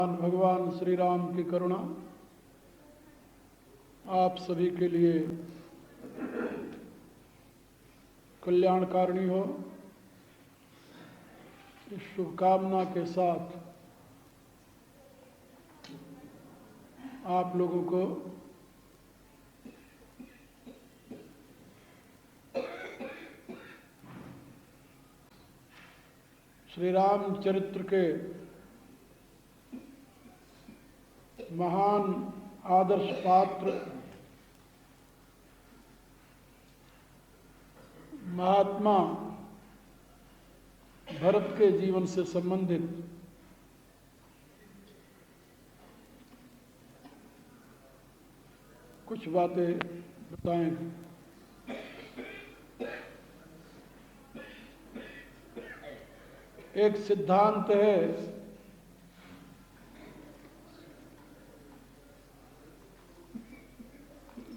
भगवान श्री राम की करुणा आप सभी के लिए कल्याणकारिणी हो, इस शुभकामना के साथ आप लोगों को श्री राम चरित्र के महान आदर्श पात्र महात्मा भरत के जीवन से संबंधित कुछ बातें बताएंगे। एक सिद्धांत है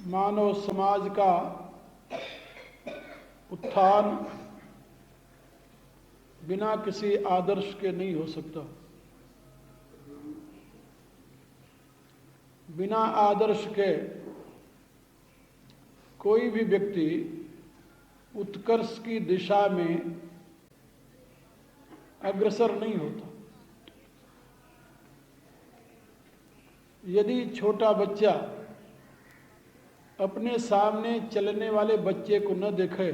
मानव समाज का उत्थान बिना किसी आदर्श के नहीं हो सकता। बिना आदर्श के कोई भी व्यक्ति उत्कर्ष की दिशा में अग्रसर नहीं होता। यदि छोटा बच्चा अपने सामने चलने वाले बच्चे को न देखे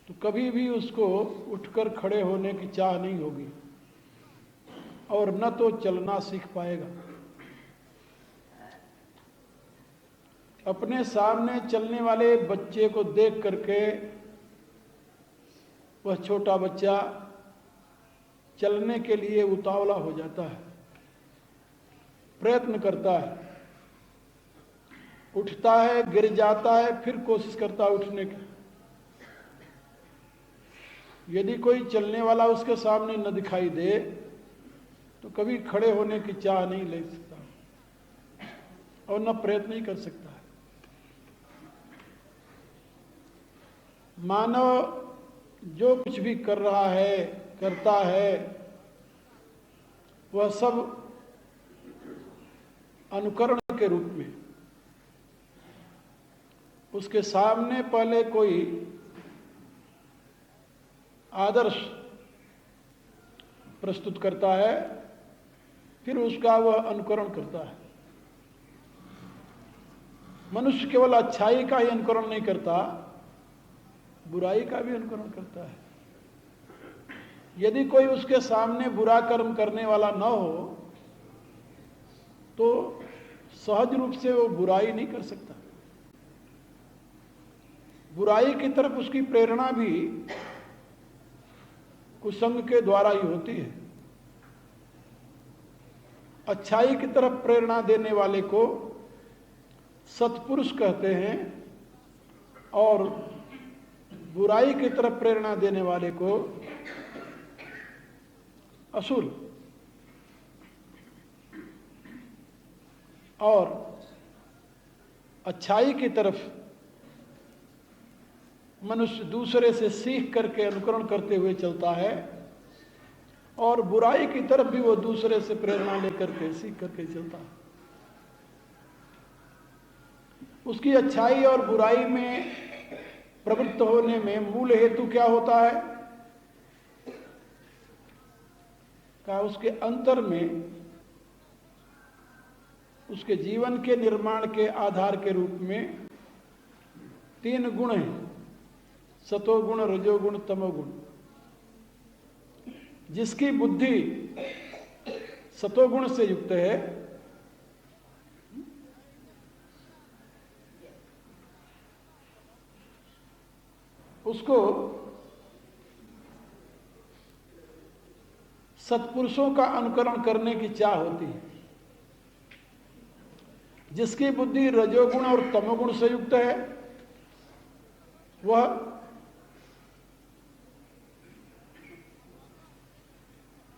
तो कभी भी उसको उठकर खड़े होने की चाह नहीं होगी और न तो चलना सीख पाएगा। अपने सामने चलने वाले बच्चे को देख करके वह छोटा बच्चा चलने के लिए उतावला हो जाता है, प्रयत्न करता है, उठता है, गिर जाता है, फिर कोशिश करता है उठने की। यदि कोई चलने वाला उसके सामने न दिखाई दे तो कभी खड़े होने की चाह नहीं ले सकता और न प्रयत्न नहीं कर सकता है। मानव जो कुछ भी कर रहा है, करता है, वह सब अनुकरण के रूप में। उसके सामने पहले कोई आदर्श प्रस्तुत करता है, फिर उसका वह अनुकरण करता है। मनुष्य केवल अच्छाई का ही अनुकरण नहीं करता, बुराई का भी अनुकरण करता है। यदि कोई उसके सामने बुरा कर्म करने वाला न हो तो सहज रूप से वो बुराई नहीं कर सकता। बुराई की तरफ उसकी प्रेरणा भी कुसंग के द्वारा ही होती है। अच्छाई की तरफ प्रेरणा देने वाले को सत्पुरुष कहते हैं और बुराई की तरफ प्रेरणा देने वाले को असुर। और अच्छाई की तरफ मनुष्य दूसरे से सीख करके अनुकरण करते हुए चलता है और बुराई की तरफ भी वो दूसरे से प्रेरणा लेकर के सीख करके चलता है। उसकी अच्छाई और बुराई में प्रवृत्त होने में मूल हेतु क्या होता है? का उसके अंतर में उसके जीवन के निर्माण के आधार के रूप में तीन गुण हैं, सतोगुण, रजोगुण, तमोगुण। जिसकी बुद्धि सतोगुण से युक्त है उसको सत्पुरुषों का अनुकरण करने की चाह होती है। जिसकी बुद्धि रजोगुण और तमोगुण से युक्त है वह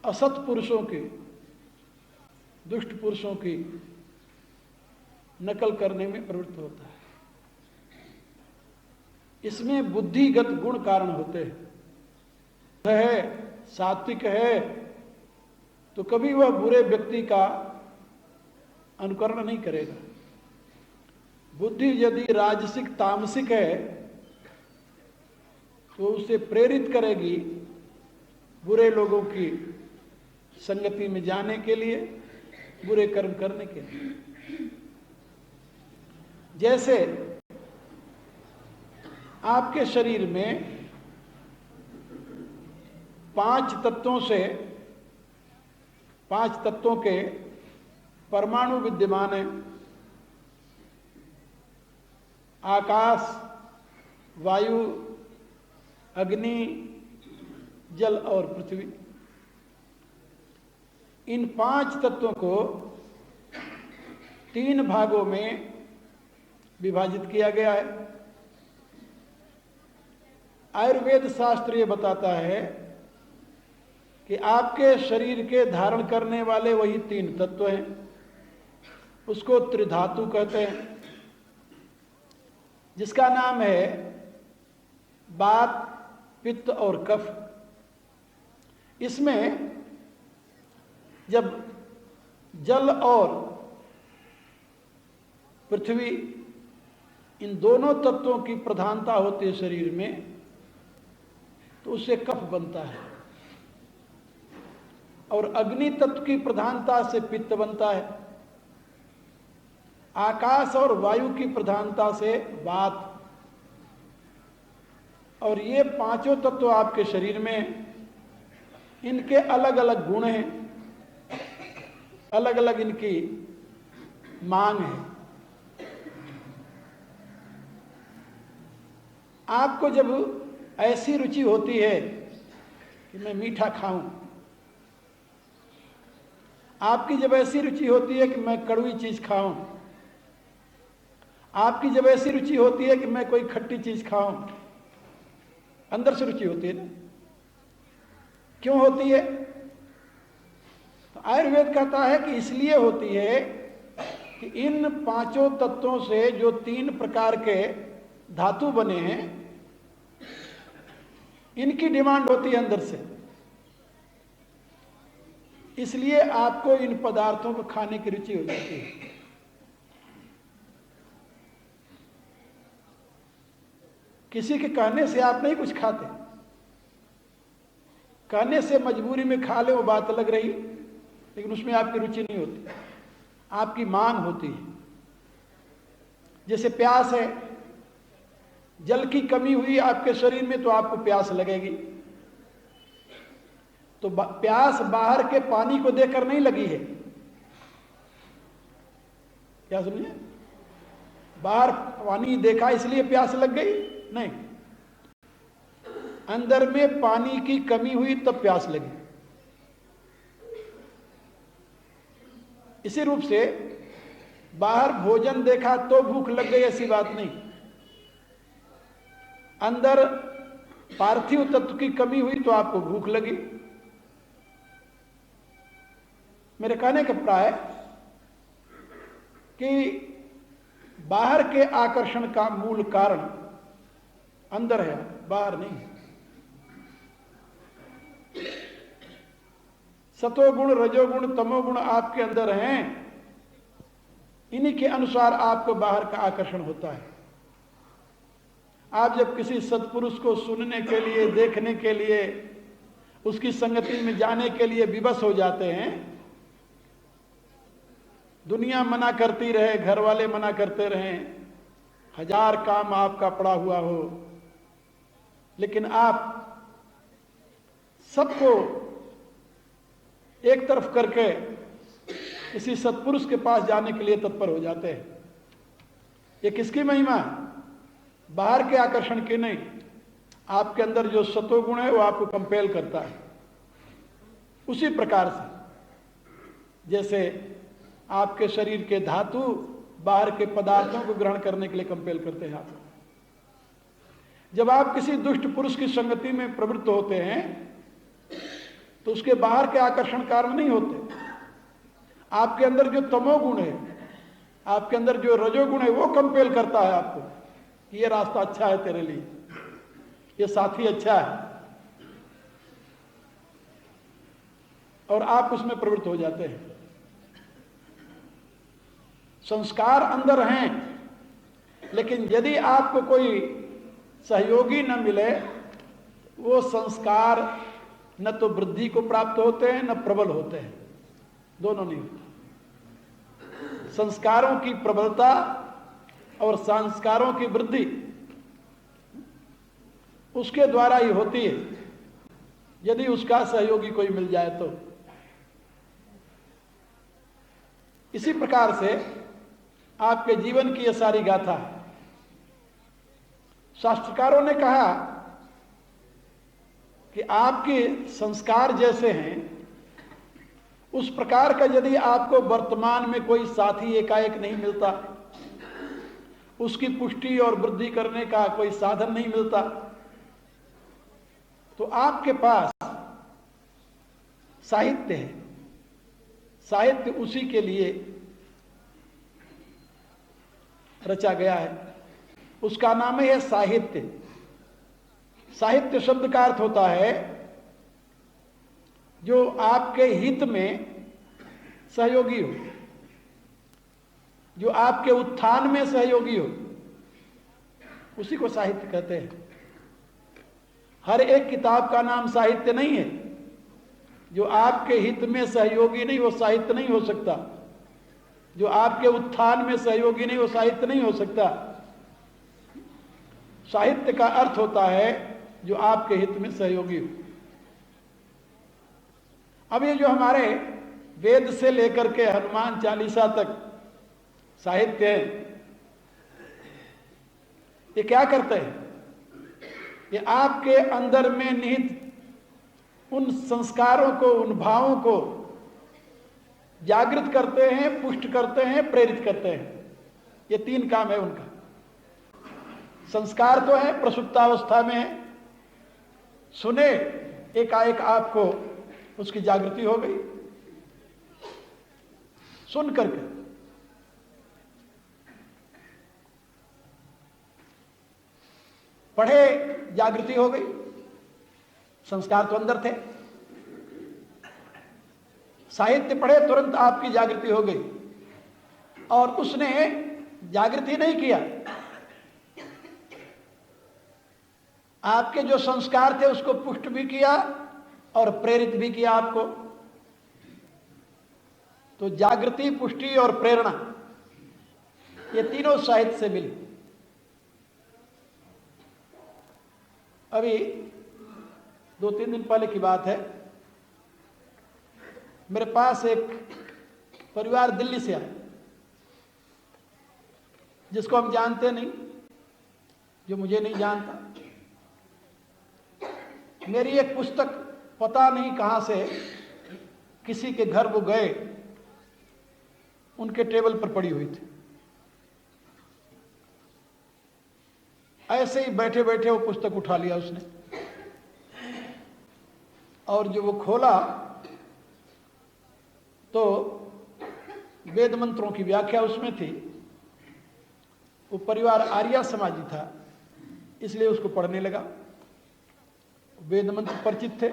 असत पुरुषों की, दुष्ट पुरुषों की नकल करने में प्रवृत्त होता है। इसमें बुद्धिगत गुण कारण होते हैं। है सात्विक है तो कभी वह बुरे व्यक्ति का अनुकरण नहीं करेगा। बुद्धि यदि राजसिक तामसिक है तो उसे प्रेरित करेगी बुरे लोगों की संगति में जाने के लिए, बुरे कर्म करने के लिए। जैसे आपके शरीर में 5 तत्वों के परमाणु विद्यमान हैं। आकाश, वायु, अग्नि, जल और पृथ्वी। इन 5 तत्वों को 3 भागों में विभाजित किया गया है। आयुर्वेद शास्त्र ये बताता है कि आपके शरीर के धारण करने वाले वही 3 तत्व हैं, उसको त्रिधातु कहते हैं, जिसका नाम है वात, पित्त और कफ। इसमें जब जल और पृथ्वी इन दोनों तत्वों की प्रधानता होती है शरीर में, तो उससे कफ बनता है, और अग्नि तत्व की प्रधानता से पित्त बनता है, आकाश और वायु की प्रधानता से वात। और ये 5 तत्व आपके शरीर में, इनके अलग अलग गुण हैं, अलग अलग इनकी मांग है। आपको जब ऐसी रुचि होती है कि मैं मीठा खाऊं, आपकी जब ऐसी रुचि होती है कि मैं कड़वी चीज खाऊं, आपकी जब ऐसी रुचि होती है कि मैं कोई खट्टी चीज खाऊं, अंदर से रुचि होती है ना। क्यों होती है? तो आयुर्वेद कहता है कि इसलिए होती है कि इन 5 तत्वों से जो 3 प्रकार के धातु बने हैं, इनकी डिमांड होती है अंदर से। इसलिए आपको इन पदार्थों को खाने की रुचि हो जाती है। किसी के कहने से आप नहीं कुछ खाते, कहने से मजबूरी में खा ले, वो बात अलग रही, लेकिन उसमें आपकी रुचि नहीं होती, आपकी मांग होती है। जैसे प्यास है, जल की कमी हुई आपके शरीर में तो आपको प्यास लगेगी। तो प्यास बाहर के पानी को देखकर नहीं लगी है, क्या समझे? बाहर पानी देखा इसलिए प्यास लग गई? नहीं, अंदर में पानी की कमी हुई तब प्यास लगी। इसी रूप से बाहर भोजन देखा तो भूख लग गई, ऐसी बात नहीं। अंदर पार्थिव तत्व की कमी हुई तो आपको भूख लगी। मेरे कहने का प्राय कि बाहर के आकर्षण का मूल कारण अंदर है, बाहर नहीं है। सतोगुण, रजोगुण, तमोगुण आपके अंदर हैं, इन्हीं के अनुसार आपको बाहर का आकर्षण होता है। आप जब किसी सत्पुरुष को सुनने के लिए, देखने के लिए, उसकी संगति में जाने के लिए विवश हो जाते हैं, दुनिया मना करती रहे, घर वाले मना करते रहें, 1000 काम आपका पड़ा हुआ हो, लेकिन आप सबको एक तरफ करके किसी सत्पुरुष के पास जाने के लिए तत्पर हो जाते हैं। ये किसकी महिमा है? बाहर के आकर्षण की नहीं, आपके अंदर जो सतोगुण है वो आपको कंपेल करता है। उसी प्रकार से जैसे आपके शरीर के धातु बाहर के पदार्थों को ग्रहण करने के लिए कंपेल करते हैं आपको। जब आप किसी दुष्ट पुरुष की संगति में प्रवृत्त होते हैं तो उसके बाहर के आकर्षण कारण नहीं होते, आपके अंदर जो तमोगुण है, आपके अंदर जो रजोगुण है, वो कंपेल करता है आपको कि ये रास्ता अच्छा है तेरे लिए, ये साथी अच्छा है। और आप उसमें प्रवृत्त हो जाते हैं। संस्कार अंदर हैं, लेकिन यदि आपको कोई सहयोगी न मिले, वो संस्कार न तो वृद्धि को प्राप्त होते हैं न प्रबल होते हैं, दोनों नहीं होते। संस्कारों की प्रबलता और संस्कारों की वृद्धि उसके द्वारा ही होती है, यदि उसका सहयोगी कोई मिल जाए तो। इसी प्रकार से आपके जीवन की यह सारी गाथा है। शास्त्रकारों ने कहा कि आपके संस्कार जैसे हैं, उस प्रकार का यदि आपको वर्तमान में कोई साथी एकाएक नहीं मिलता, उसकी पुष्टि और वृद्धि करने का कोई साधन नहीं मिलता, तो आपके पास साहित्य है। साहित्य उसी के लिए रचा गया है, उसका नाम है साहित्य। साहित्य शब्द का अर्थ होता है जो आपके हित में सहयोगी हो, जो आपके उत्थान में सहयोगी हो, उसी को साहित्य कहते हैं। हर एक किताब का नाम साहित्य नहीं है। जो आपके हित में सहयोगी नहीं, वो साहित्य नहीं हो सकता। जो आपके उत्थान में सहयोगी नहीं, वो साहित्य नहीं हो सकता। साहित्य का अर्थ होता है जो आपके हित में सहयोगी हो। अब ये जो हमारे वेद से लेकर के हनुमान चालीसा तक साहित्य है, ये क्या करते हैं? ये आपके अंदर में निहित उन संस्कारों को, उन भावों को जागृत करते हैं, पुष्ट करते हैं, प्रेरित करते हैं। ये तीन काम है उनका। संस्कार तो है, प्रसुप्तावस्था में है, सुने एकाएक आपको उसकी जागृति हो गई, सुन करके। पढ़े, जागृति हो गई, संस्कार तो अंदर थे। साहित्य पढ़े, तुरंत आपकी जागृति हो गई। और उसने जागृति नहीं किया, आपके जो संस्कार थे उसको पुष्ट भी किया और प्रेरित भी किया आपको। तो जागृति, पुष्टि और प्रेरणा, ये तीनों साहित्य से मिली। अभी 2-3 दिन पहले की बात है, मेरे पास एक परिवार दिल्ली से आया, जिसको हम जानते नहीं, जो मुझे नहीं जानता। मेरी एक पुस्तक पता नहीं कहां से किसी के घर वो गए, उनके टेबल पर पड़ी हुई थी। ऐसे ही बैठे बैठे वो पुस्तक उठा लिया उसने, और जो वो खोला तो वेद मंत्रों की व्याख्या उसमें थी। वो परिवार आर्य समाजी था, इसलिए उसको पढ़ने लगा। वेद मंत्र परिचित थे।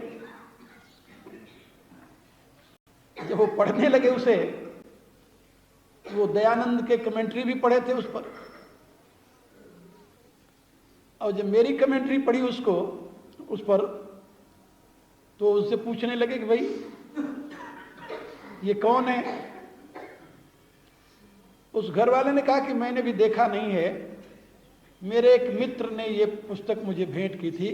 जब वो पढ़ने लगे उसे, वो दयानंद के कमेंट्री भी पढ़े थे उस पर, और जब मेरी कमेंट्री पढ़ी उसको उस पर, तो उससे पूछने लगे कि भाई ये कौन है? उस घर वाले ने कहा कि मैंने भी देखा नहीं है, मेरे एक मित्र ने ये पुस्तक मुझे भेंट की थी,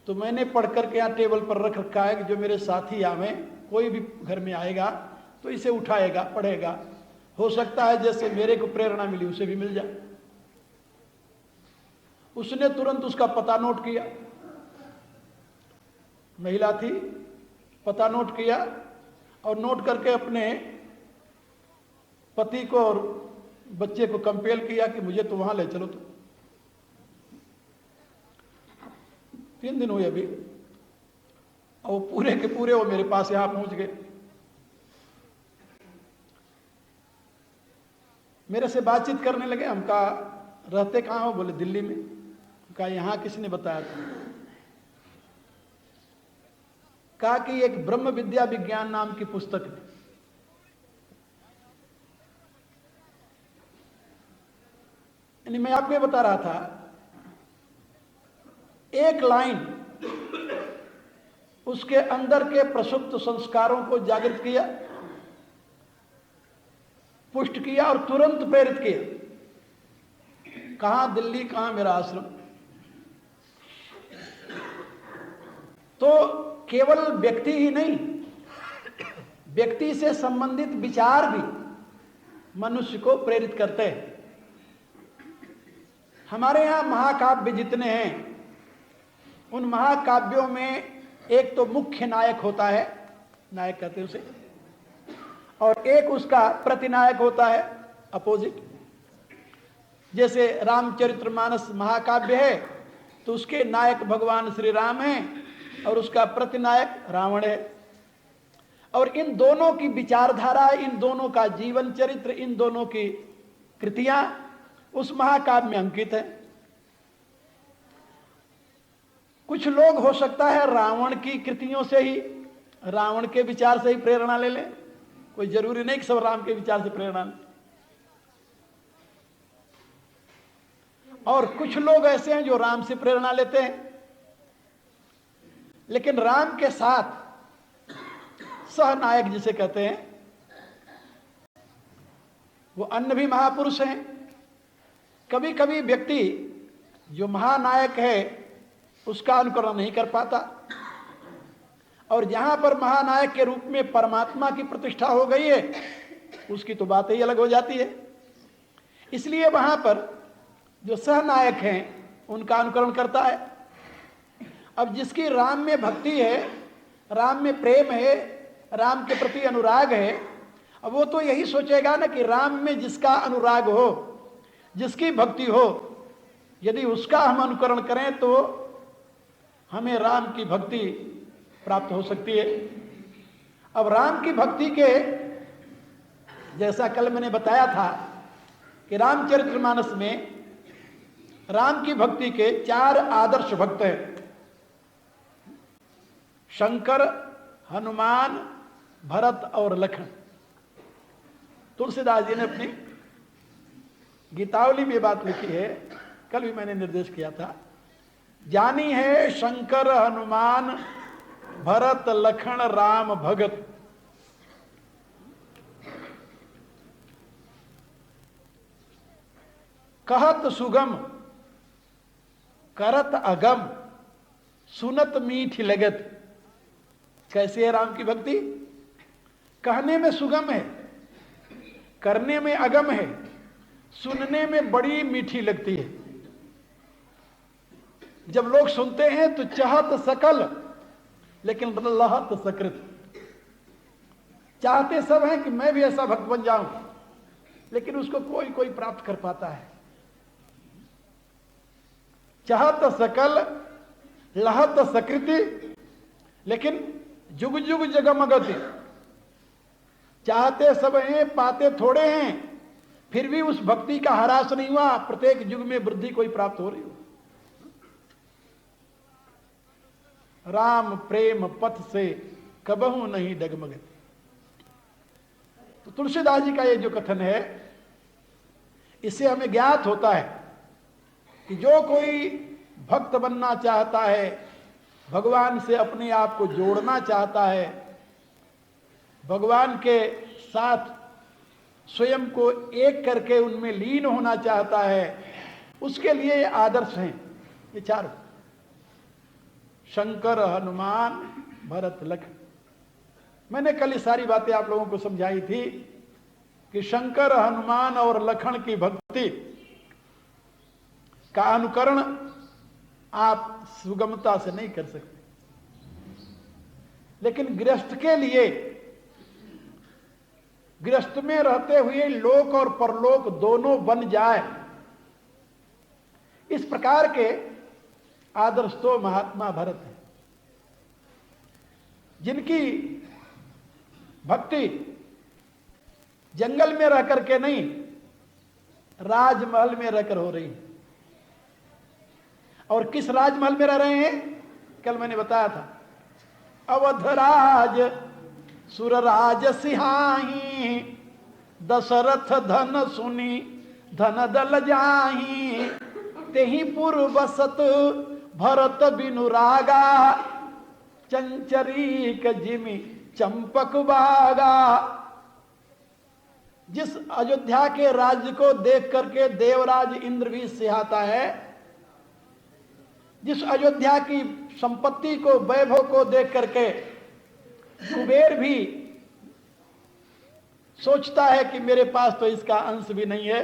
तो मैंने पढ़ करके यहाँ टेबल पर रख रखा है कि जो मेरे साथी आवे, कोई भी घर में आएगा तो इसे उठाएगा, पढ़ेगा। हो सकता है जैसे मेरे को प्रेरणा मिली उसे भी मिल जाए। उसने तुरंत उसका पता नोट किया, महिला थी, पता नोट किया और नोट करके अपने पति को और बच्चे को कंपेल किया कि मुझे तो वहां ले चलो। तो 3 दिन हुए अभी, और पूरे के पूरे वो मेरे पास यहां पहुंच गए। मेरे से बातचीत करने लगे। हम कहा रहते कहाँ हो? बोले दिल्ली में। कहा यहाँ किसने बताया था? कहा कि एक ब्रह्म विद्या विज्ञान नाम की पुस्तक है, यानी मैं आपको ये बता रहा था, एक लाइन उसके अंदर के प्रसुप्त संस्कारों को जागृत किया, पुष्ट किया और तुरंत प्रेरित किया। कहां दिल्ली, कहां मेरा आश्रम। तो केवल व्यक्ति ही नहीं, व्यक्ति से संबंधित विचार भी मनुष्य को प्रेरित करते हैं। हमारे यहां महाकाव्य जितने हैं, उन महाकाव्यों में एक तो मुख्य नायक होता है, नायक कहते हैं उसे, और एक उसका प्रतिनायक होता है, अपोजिट। जैसे रामचरितमानस महाकाव्य है तो उसके नायक भगवान श्री राम हैं और उसका प्रतिनायक रावण है। और इन दोनों की विचारधारा, इन दोनों का जीवन चरित्र, इन दोनों की कृतियां उस महाकाव्य में अंकित है। कुछ लोग हो सकता है रावण की कृतियों से ही, रावण के विचार से ही प्रेरणा ले लें, कोई जरूरी नहीं कि सब राम के विचार से प्रेरणा लें। और कुछ लोग ऐसे हैं जो राम से प्रेरणा लेते हैं, लेकिन राम के साथ सहनायक जिसे कहते हैं, वो अन्य भी महापुरुष हैं। कभी कभी व्यक्ति जो महानायक है उसका अनुकरण नहीं कर पाता, और जहां पर महानायक के रूप में परमात्मा की प्रतिष्ठा हो गई है उसकी तो बात ही अलग हो जाती है। इसलिए वहां पर जो सहनायक हैं उनका अनुकरण करता है। अब जिसकी राम में भक्ति है, राम में प्रेम है, राम के प्रति अनुराग है, अब वो तो यही सोचेगा ना कि राम में जिसका अनुराग हो, जिसकी भक्ति हो, यदि उसका हम अनुकरण करें तो हमें राम की भक्ति प्राप्त हो सकती है। अब राम की भक्ति के, जैसा कल मैंने बताया था कि रामचरितमानस में राम की भक्ति के 4 आदर्श भक्त हैं, शंकर, हनुमान, भरत और लखन। तुलसीदास जी ने अपनी गीतावली में बात लिखी है, कल भी मैंने निर्देश किया था। जानी है शंकर हनुमान भरत लखन राम भगत, कहत सुगम करत अगम सुनत मीठ लगत। कैसे है राम की भक्ति? कहने में सुगम है, करने में अगम है, सुनने में बड़ी मीठी लगती है। जब लोग सुनते हैं तो चाहत सकल लेकिन लहत सकृत। चाहते सब हैं कि मैं भी ऐसा भक्त बन जाऊं, लेकिन उसको कोई कोई प्राप्त कर पाता है। चाहत सकल लहत सकृति लेकिन जुग जुग जगमगति। चाहते सब हैं, पाते थोड़े हैं, फिर भी उस भक्ति का ह्रास नहीं हुआ, प्रत्येक युग में वृद्धि कोई प्राप्त हो रही हो। राम प्रेम पथ से कबहू नहीं डगमगति। तो तुलसीदास जी का ये जो कथन है, इससे हमें ज्ञात होता है कि जो कोई भक्त बनना चाहता है, भगवान से अपने आप को जोड़ना चाहता है, भगवान के साथ स्वयं को एक करके उनमें लीन होना चाहता है, उसके लिए ये आदर्श हैं, ये 4, शंकर हनुमान भरत लखन। मैंने कल ये सारी बातें आप लोगों को समझाई थी कि शंकर हनुमान और लखन की भक्ति का अनुकरण आप सुगमता से नहीं कर सकते, लेकिन गृहस्थ के लिए, गृहस्थ में रहते हुए लोक और परलोक दोनों बन जाए, इस प्रकार के आदर्श तो महात्मा भरत है, जिनकी भक्ति जंगल में रह करके नहीं, राजमहल में रहकर हो रही है। और किस राजमहल में रह रहे हैं? कल मैंने बताया था, अवधराज सुरराज सिहाही, दशरथ धन सुनी धन दल जाही, तेहि पुर बसत भरत बिनु रागा, चंचरीक जिमि चंपक बागा। जिस अयोध्या के राज्य को देख करके देवराज इंद्र भी सिहाता है, जिस अयोध्या की संपत्ति को, वैभव को देख करके कुबेर भी सोचता है कि मेरे पास तो इसका अंश भी नहीं है,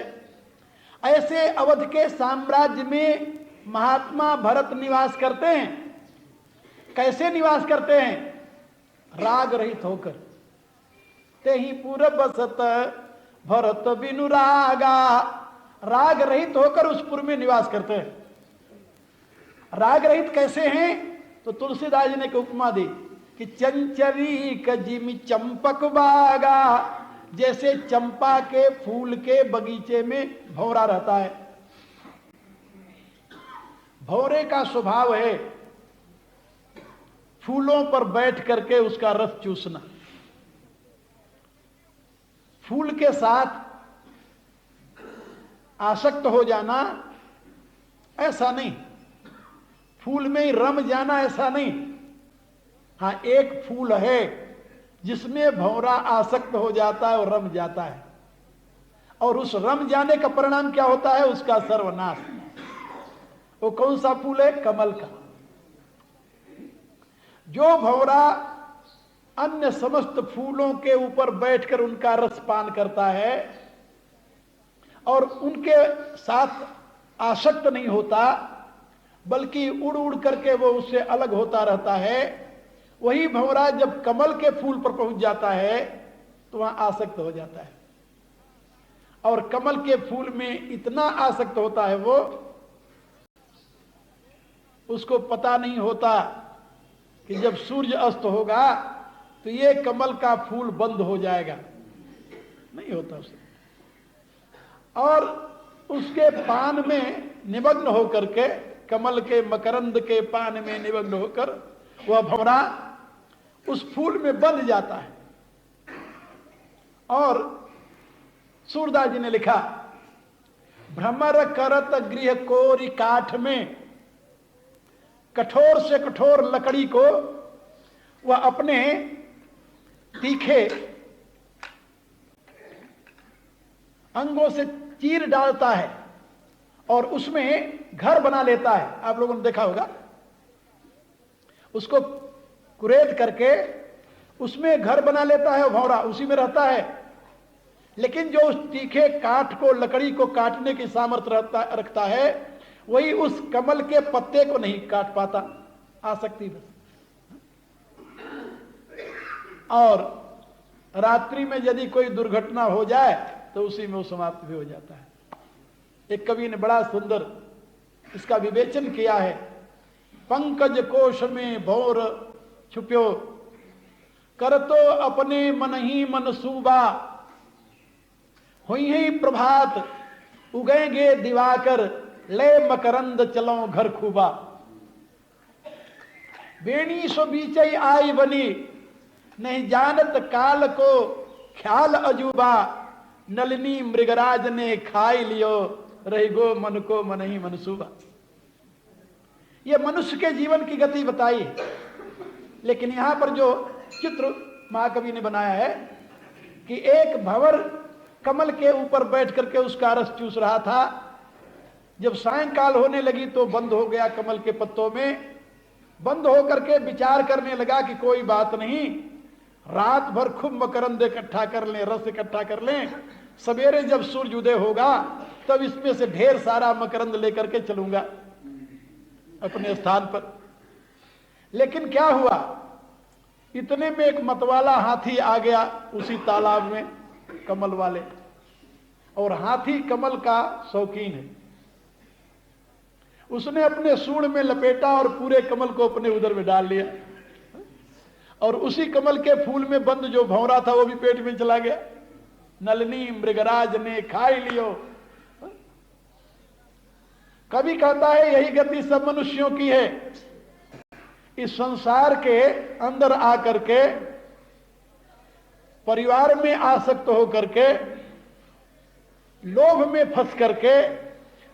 ऐसे अवध के साम्राज्य में महात्मा भरत निवास करते हैं। कैसे निवास करते हैं? राग रहित होकर। तेहि पुर बसत भरत बिनु रागा, राग रहित होकर उस पुर में निवास करते हैं। राग रहित कैसे हैं? तो तुलसीदास जी ने उपमा दी कि चंचरी कजिमि चंपक बागा, जैसे चंपा के फूल के बगीचे में भौरा रहता है। भौरे का स्वभाव है फूलों पर बैठ करके उसका रस चूसना। फूल के साथ आसक्त हो जाना ऐसा नहीं, फूल में ही रम जाना ऐसा नहीं। हाँ, एक फूल है जिसमें भौरा आसक्त हो जाता है और रम जाता है, और उस रम जाने का परिणाम क्या होता है? उसका सर्वनाश। वो कौन सा फूल है? कमल का। जो भौरा अन्य समस्त फूलों के ऊपर बैठकर उनका रस पान करता है और उनके साथ आसक्त नहीं होता, बल्कि उड़ उड़ करके वो उससे अलग होता रहता है, वही भंवरा जब कमल के फूल पर पहुंच जाता है तो वहां आसक्त हो जाता है। और कमल के फूल में इतना आसक्त होता है वो, उसको पता नहीं होता कि जब सूर्य अस्त होगा तो ये कमल का फूल बंद हो जाएगा, नहीं होता उसे। और उसके पान में निमग्न होकर के, कमल के मकरंद के पान में निमग्न होकर वह भंवरा उस फूल में बंध जाता है। और सूरदास जी ने लिखा, भ्रमर करत गृह कोरी काठ में, कठोर से कठोर लकड़ी को वह अपने तीखे अंगों से चीर डालता है और उसमें घर बना लेता है। आप लोगों ने देखा होगा, उसको कुरेद करके उसमें घर बना लेता है भंवरा, उसी में रहता है। लेकिन जो उस तीखे काठ को, लकड़ी को काटने की सामर्थ्य रखता है, वही उस कमल के पत्ते को नहीं काट पाता, आसक्ति बस। और रात्रि में यदि कोई दुर्घटना हो जाए तो उसी में वो समाप्त भी हो जाता है। एक कवि ने बड़ा सुंदर इसका विवेचन किया है। पंकज कोश में भौर छुप्यो, कर तो अपने मन ही मन सूबा, हुई ही प्रभात उगेंगे दिवाकर, ले मकरंद चलो घर खूबा। बेणी सो बीचई आई बनी, नहीं जानत काल को ख्याल अजूबा, नलिनी मृगराज ने खाई लियो, रही गो मन को मन ही मनसूबा। ये मनुष्य के जीवन की गति बताई, लेकिन यहां पर जो चित्र महाकवि ने बनाया है कि एक भंवर कमल के ऊपर बैठ करके उसका रस चूस रहा था, जब सायंकाल होने लगी तो बंद हो गया कमल के पत्तों में। बंद होकर के विचार करने लगा कि कोई बात नहीं, रात भर खूब मकरंद इकट्ठा कर लें, रस इकट्ठा कर लें, सवेरे जब सूर्य उदय होगा तब इसमें से ढेर सारा मकरंद लेकर के चलूंगा अपने स्थान पर। लेकिन क्या हुआ, इतने में एक मतवाला हाथी आ गया उसी तालाब में, कमल वाले। और हाथी कमल का शौकीन है, उसने अपने सूंड में लपेटा और पूरे कमल को अपने उदर में डाल लिया, और उसी कमल के फूल में बंद जो भंवरा था वो भी पेट में चला गया। नलिनी मृगराज ने खाई लियो। कवि कहता है यही गति सब मनुष्यों की है इस संसार के अंदर आकर के परिवार में आसक्त होकर के, लोभ में फंस करके,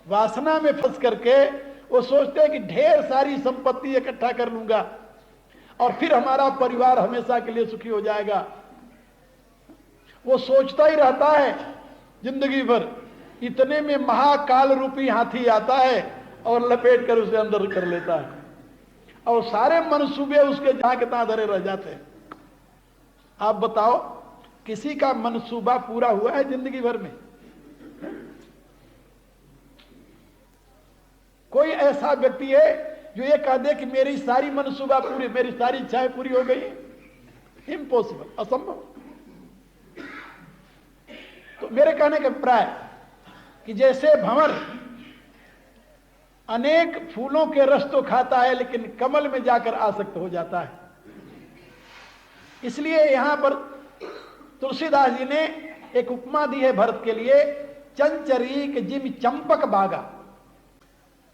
वासना में फंस करके वो सोचते हैं कि ढेर सारी संपत्ति इकट्ठा कर लूंगा और फिर हमारा परिवार हमेशा के लिए सुखी हो जाएगा। वो सोचता ही रहता है जिंदगी भर। इतने में महाकाल रूपी हाथी आता है और लपेट कर उसे अंदर कर लेता है और सारे मनसूबे उसके जहां के तहां धरे रह जाते हैं। आप बताओ, किसी का मनसूबा पूरा हुआ है जिंदगी भर में? कोई ऐसा व्यक्ति है जो ये कह दे कि मेरी सारी मनसूबा पूरी, मेरी सारी इच्छाएं पूरी हो गई? इम्पॉसिबल, असंभव। तो मेरे कहने का अभिप्राय कि जैसे भंवर अनेक फूलों के रस तो खाता है लेकिन कमल में जाकर आसक्त हो जाता है, इसलिए यहां पर तुलसीदास जी ने एक उपमा दी है भरत के लिए, चंचरीक जिम चंपक बागा।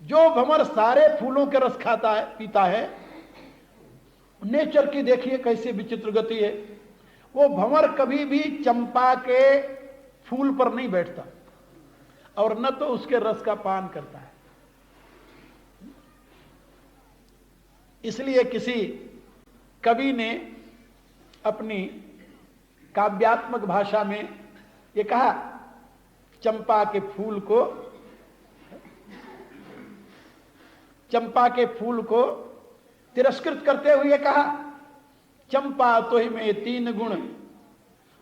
जो भंवर सारे फूलों के रस खाता है, पीता है, नेचर की देखिए कैसी विचित्र गति है। वो भंवर कभी भी चंपा के फूल पर नहीं बैठता और न तो उसके रस का पान करता है। इसलिए किसी कवि ने अपनी काव्यात्मक भाषा में ये कहा, चंपा के फूल को तिरस्कृत करते हुए कहा, चंपा तो ही में 3 गुण,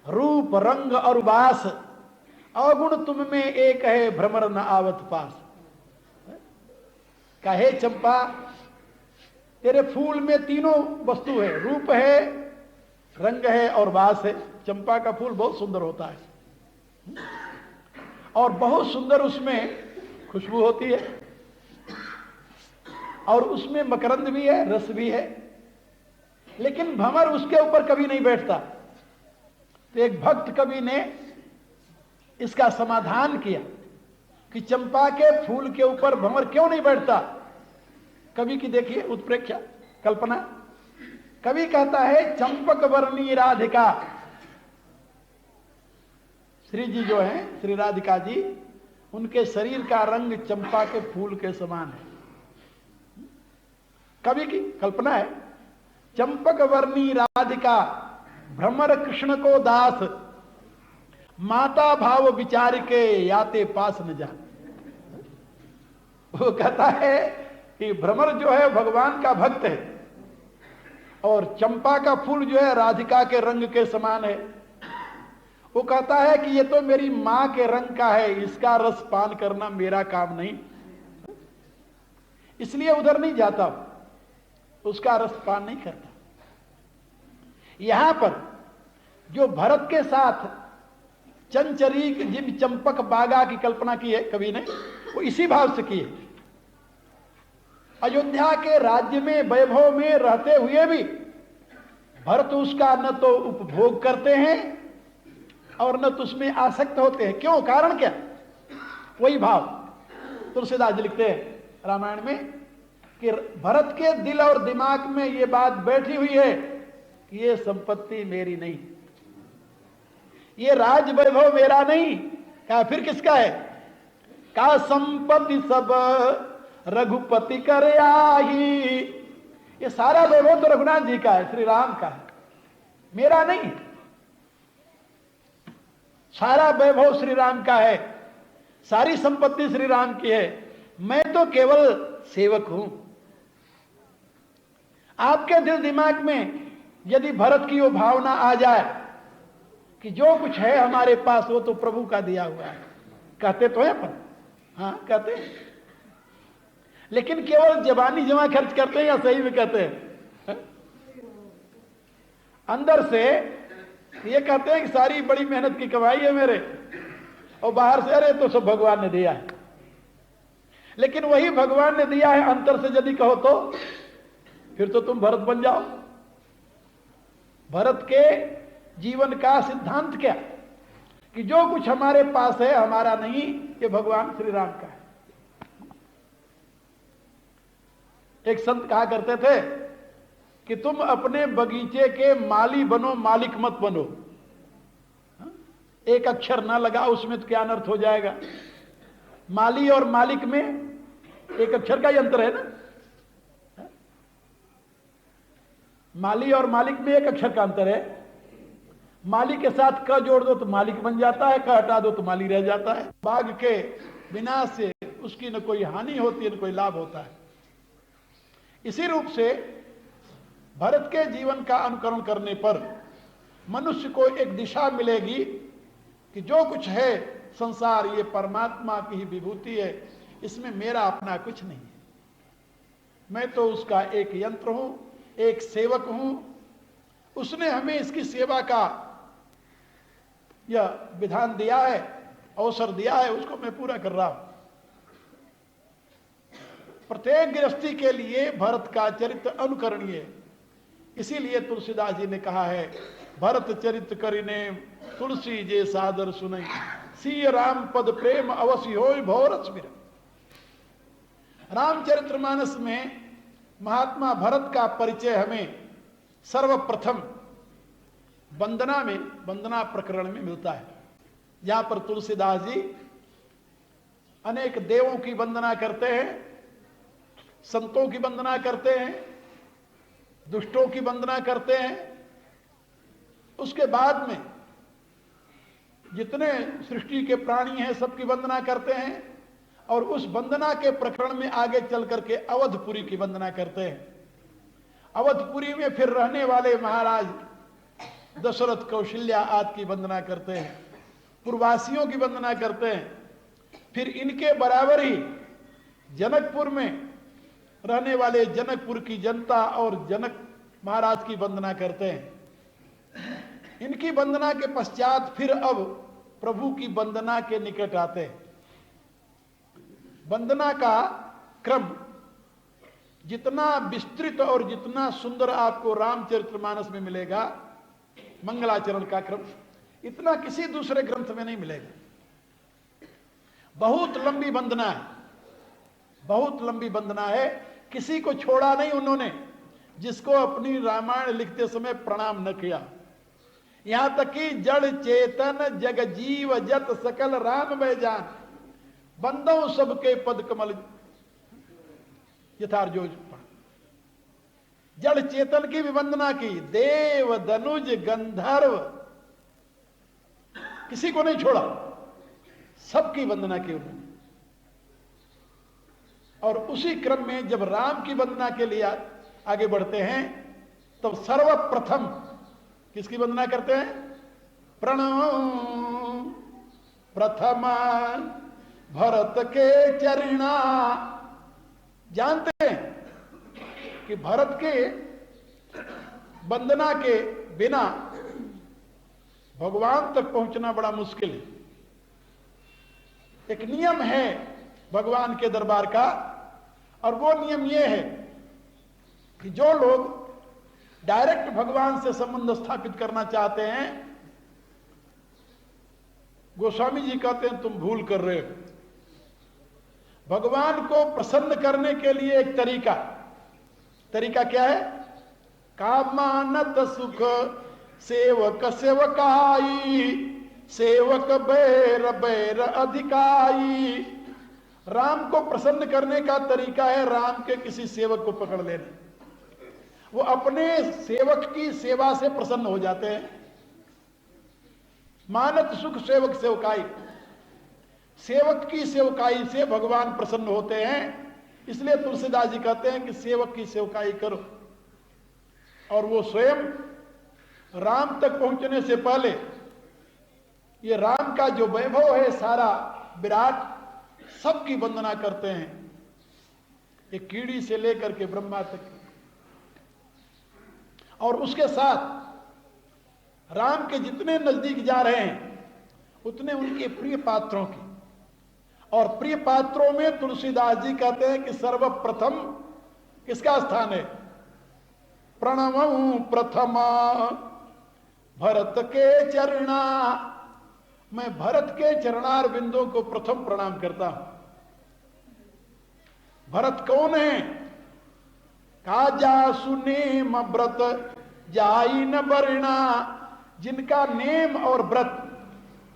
रूप रंग और वास, अवगुण तुम में एक है, भ्रमर न आवत पास। कहे चंपा, तेरे फूल में तीनों वस्तु है, रूप है, रंग है और वास है। चंपा का फूल बहुत सुंदर होता है और बहुत सुंदर उसमें खुशबू होती है और उसमें मकरंद भी है, रस भी है, लेकिन भंवर उसके ऊपर कभी नहीं बैठता। तो एक भक्त कवि ने इसका समाधान किया कि चंपा के फूल के ऊपर भंवर क्यों नहीं बैठता। कवि की देखिए उत्प्रेक्षा, कल्पना। कवि कहता है, चंपक वर्णी राधिका, श्री जी जो हैं, श्री राधिका जी, उनके शरीर का रंग चंपा के फूल के समान है। कवि की कल्पना है, चंपक वर्णी राधिका, भ्रमर कृष्ण को दास, माता भाव विचार के याते पास न जा। वो कहता है कि भ्रमर जो है भगवान का भक्त है और चंपा का फूल जो है राधिका के रंग के समान है। वो कहता है कि ये तो मेरी मां के रंग का है, इसका रस पान करना मेरा काम नहीं, इसलिए उधर नहीं जाता, उसका रस पान नहीं करता। यहां पर जो भरत के साथ चंचरीक जिम चंपक बागा की कल्पना की है कवि ने, वो इसी भाव से की है। अयोध्या के राज्य में, वैभव में रहते हुए भी भरत उसका न तो उपभोग करते हैं और न तो उसमें आसक्त होते हैं। क्यों? कारण क्या? वही भाव तुलसीदास जी लिखते हैं रामायण में कि भरत के दिल और दिमाग में ये बात बैठी हुई है कि ये संपत्ति मेरी नहीं, ये राज वैभव मेरा नहीं। क्या फिर किसका है? का संपत्ति सब रघुपति कर आही। ये सारा वैभव तो रघुनाथ जी का है, श्री राम का है, मेरा नहीं। सारा वैभव श्री राम का है, सारी संपत्ति श्री राम की है, मैं तो केवल सेवक हूं। आपके दिल दिमाग में यदि भरत की वो भावना आ जाए कि जो कुछ है हमारे पास वो तो प्रभु का दिया हुआ है, कहते तो है अपन, हाँ कहते हैं, लेकिन केवल जवानी जमा खर्च करते हैं या सही में कहते हैं? अंदर से ये कहते हैं कि सारी बड़ी मेहनत की कमाई है मेरे, और बाहर से अरे तो सब भगवान ने दिया है। लेकिन वही भगवान ने दिया है अंतर से यदि कहो तो फिर तो तुम भरत बन जाओ। भरत के जीवन का सिद्धांत क्या? कि जो कुछ हमारे पास है हमारा नहीं, ये भगवान श्री राम का है। एक संत कहा करते थे कि तुम अपने बगीचे के माली बनो, मालिक मत बनो। एक अक्षर ना लगा उसमें तो क्या अनर्थ हो जाएगा। माली और मालिक में एक अक्षर का ही अंतर है ना। माली और मालिक में एक अक्षर का अंतर है। माली के साथ क जोड़ दो तो मालिक बन जाता है, क हटा दो तो माली रह जाता है। बाघ के विनाश से उसकी न कोई हानि होती है न कोई लाभ होता है। इसी रूप से भरत के जीवन का अनुकरण करने पर मनुष्य को एक दिशा मिलेगी कि जो कुछ है संसार ये परमात्मा की ही विभूति है, इसमें मेरा अपना कुछ नहीं है। मैं तो उसका एक यंत्र हूं, एक सेवक हूं। उसने हमें इसकी सेवा का यह विधान दिया है, अवसर दिया है, उसको मैं पूरा कर रहा हूं। प्रत्येक गृहस्थी के लिए भरत का चरित्र अनुकरणीय है। इसीलिए तुलसीदास जी ने कहा है, भरत चरित्र करिने तुलसी जे सादर सुनई, सिय राम पद प्रेम अवश्य होय भौरस बिर। रामचरितमानस में महात्मा भरत का परिचय हमें सर्वप्रथम वंदना में, वंदना प्रकरण में मिलता है, जहां पर तुलसीदास जी अनेक देवों की वंदना करते हैं, संतों की वंदना करते हैं, दुष्टों की वंदना करते हैं। उसके बाद में जितने सृष्टि के प्राणी हैं सबकी वंदना करते हैं, और उस वंदना के प्रकरण में आगे चल करके अवधपुरी की वंदना करते हैं। अवधपुरी में फिर रहने वाले महाराज दशरथ, कौशल्या आदि की वंदना करते हैं, पूर्ववासियों की वंदना करते हैं। फिर इनके बराबर ही जनकपुर में रहने वाले जनकपुर की जनता और जनक महाराज की वंदना करते हैं। इनकी वंदना के पश्चात फिर अब प्रभु की वंदना के निकट आते हैं। वंदना का क्रम जितना विस्तृत और जितना सुंदर आपको रामचरितमानस में मिलेगा, मंगलाचरण का क्रम, इतना किसी दूसरे ग्रंथ में नहीं मिलेगा। बहुत लंबी वंदना है, बहुत लंबी वंदना है। किसी को छोड़ा नहीं उन्होंने जिसको अपनी रामायण लिखते समय प्रणाम न किया। यहां तक कि जड़ चेतन जग जीव जत सकल राम में जान, बंदों सबके पद कमल यथार्जोज। जड़ चेतन की भी वंदना की, देव धनुज गंधर्व किसी को नहीं छोड़ा, सबकी वंदना की उन्होंने। और उसी क्रम में जब राम की वंदना के लिए आगे बढ़ते हैं तब सर्वप्रथम किसकी वंदना करते हैं? प्रणव प्रथमा भरत के चरणा। जानते हैं कि भरत के वंदना के बिना भगवान तक पहुंचना बड़ा मुश्किल है। एक नियम है भगवान के दरबार का, और वो नियम ये है कि जो लोग डायरेक्ट भगवान से संबंध स्थापित करना चाहते हैं, गोस्वामी जी कहते हैं तुम भूल कर रहे हो। भगवान को प्रसन्न करने के लिए एक तरीका क्या है? कामानत सुख सेवक सेवकाई, सेवक बैर बैर अधिकाई। राम को प्रसन्न करने का तरीका है राम के किसी सेवक को पकड़ लेना। वो अपने सेवक की सेवा से प्रसन्न हो जाते हैं। मानत सुख सेवक सेवकाई, सेवक की सेवकाई से भगवान प्रसन्न होते हैं। इसलिए तुलसीदास जी कहते हैं कि सेवक की सेवकाई करो। और वो स्वयं राम तक पहुंचने से पहले ये राम का जो वैभव है सारा विराट, सबकी वंदना करते हैं, एक कीड़ी से लेकर के ब्रह्मा तक। और उसके साथ राम के जितने नजदीक जा रहे हैं उतने उनके प्रिय पात्रों की। और प्रिय पात्रों में तुलसीदास जी कहते हैं कि सर्वप्रथम किसका स्थान है? प्रणव प्रथमा भरत के चरणा। मैं भरत के चरणार बिंदों को प्रथम प्रणाम करता हूं। भरत कौन है? काजा सुनेम व्रत जाई न बरना, जिनका नेम और व्रत,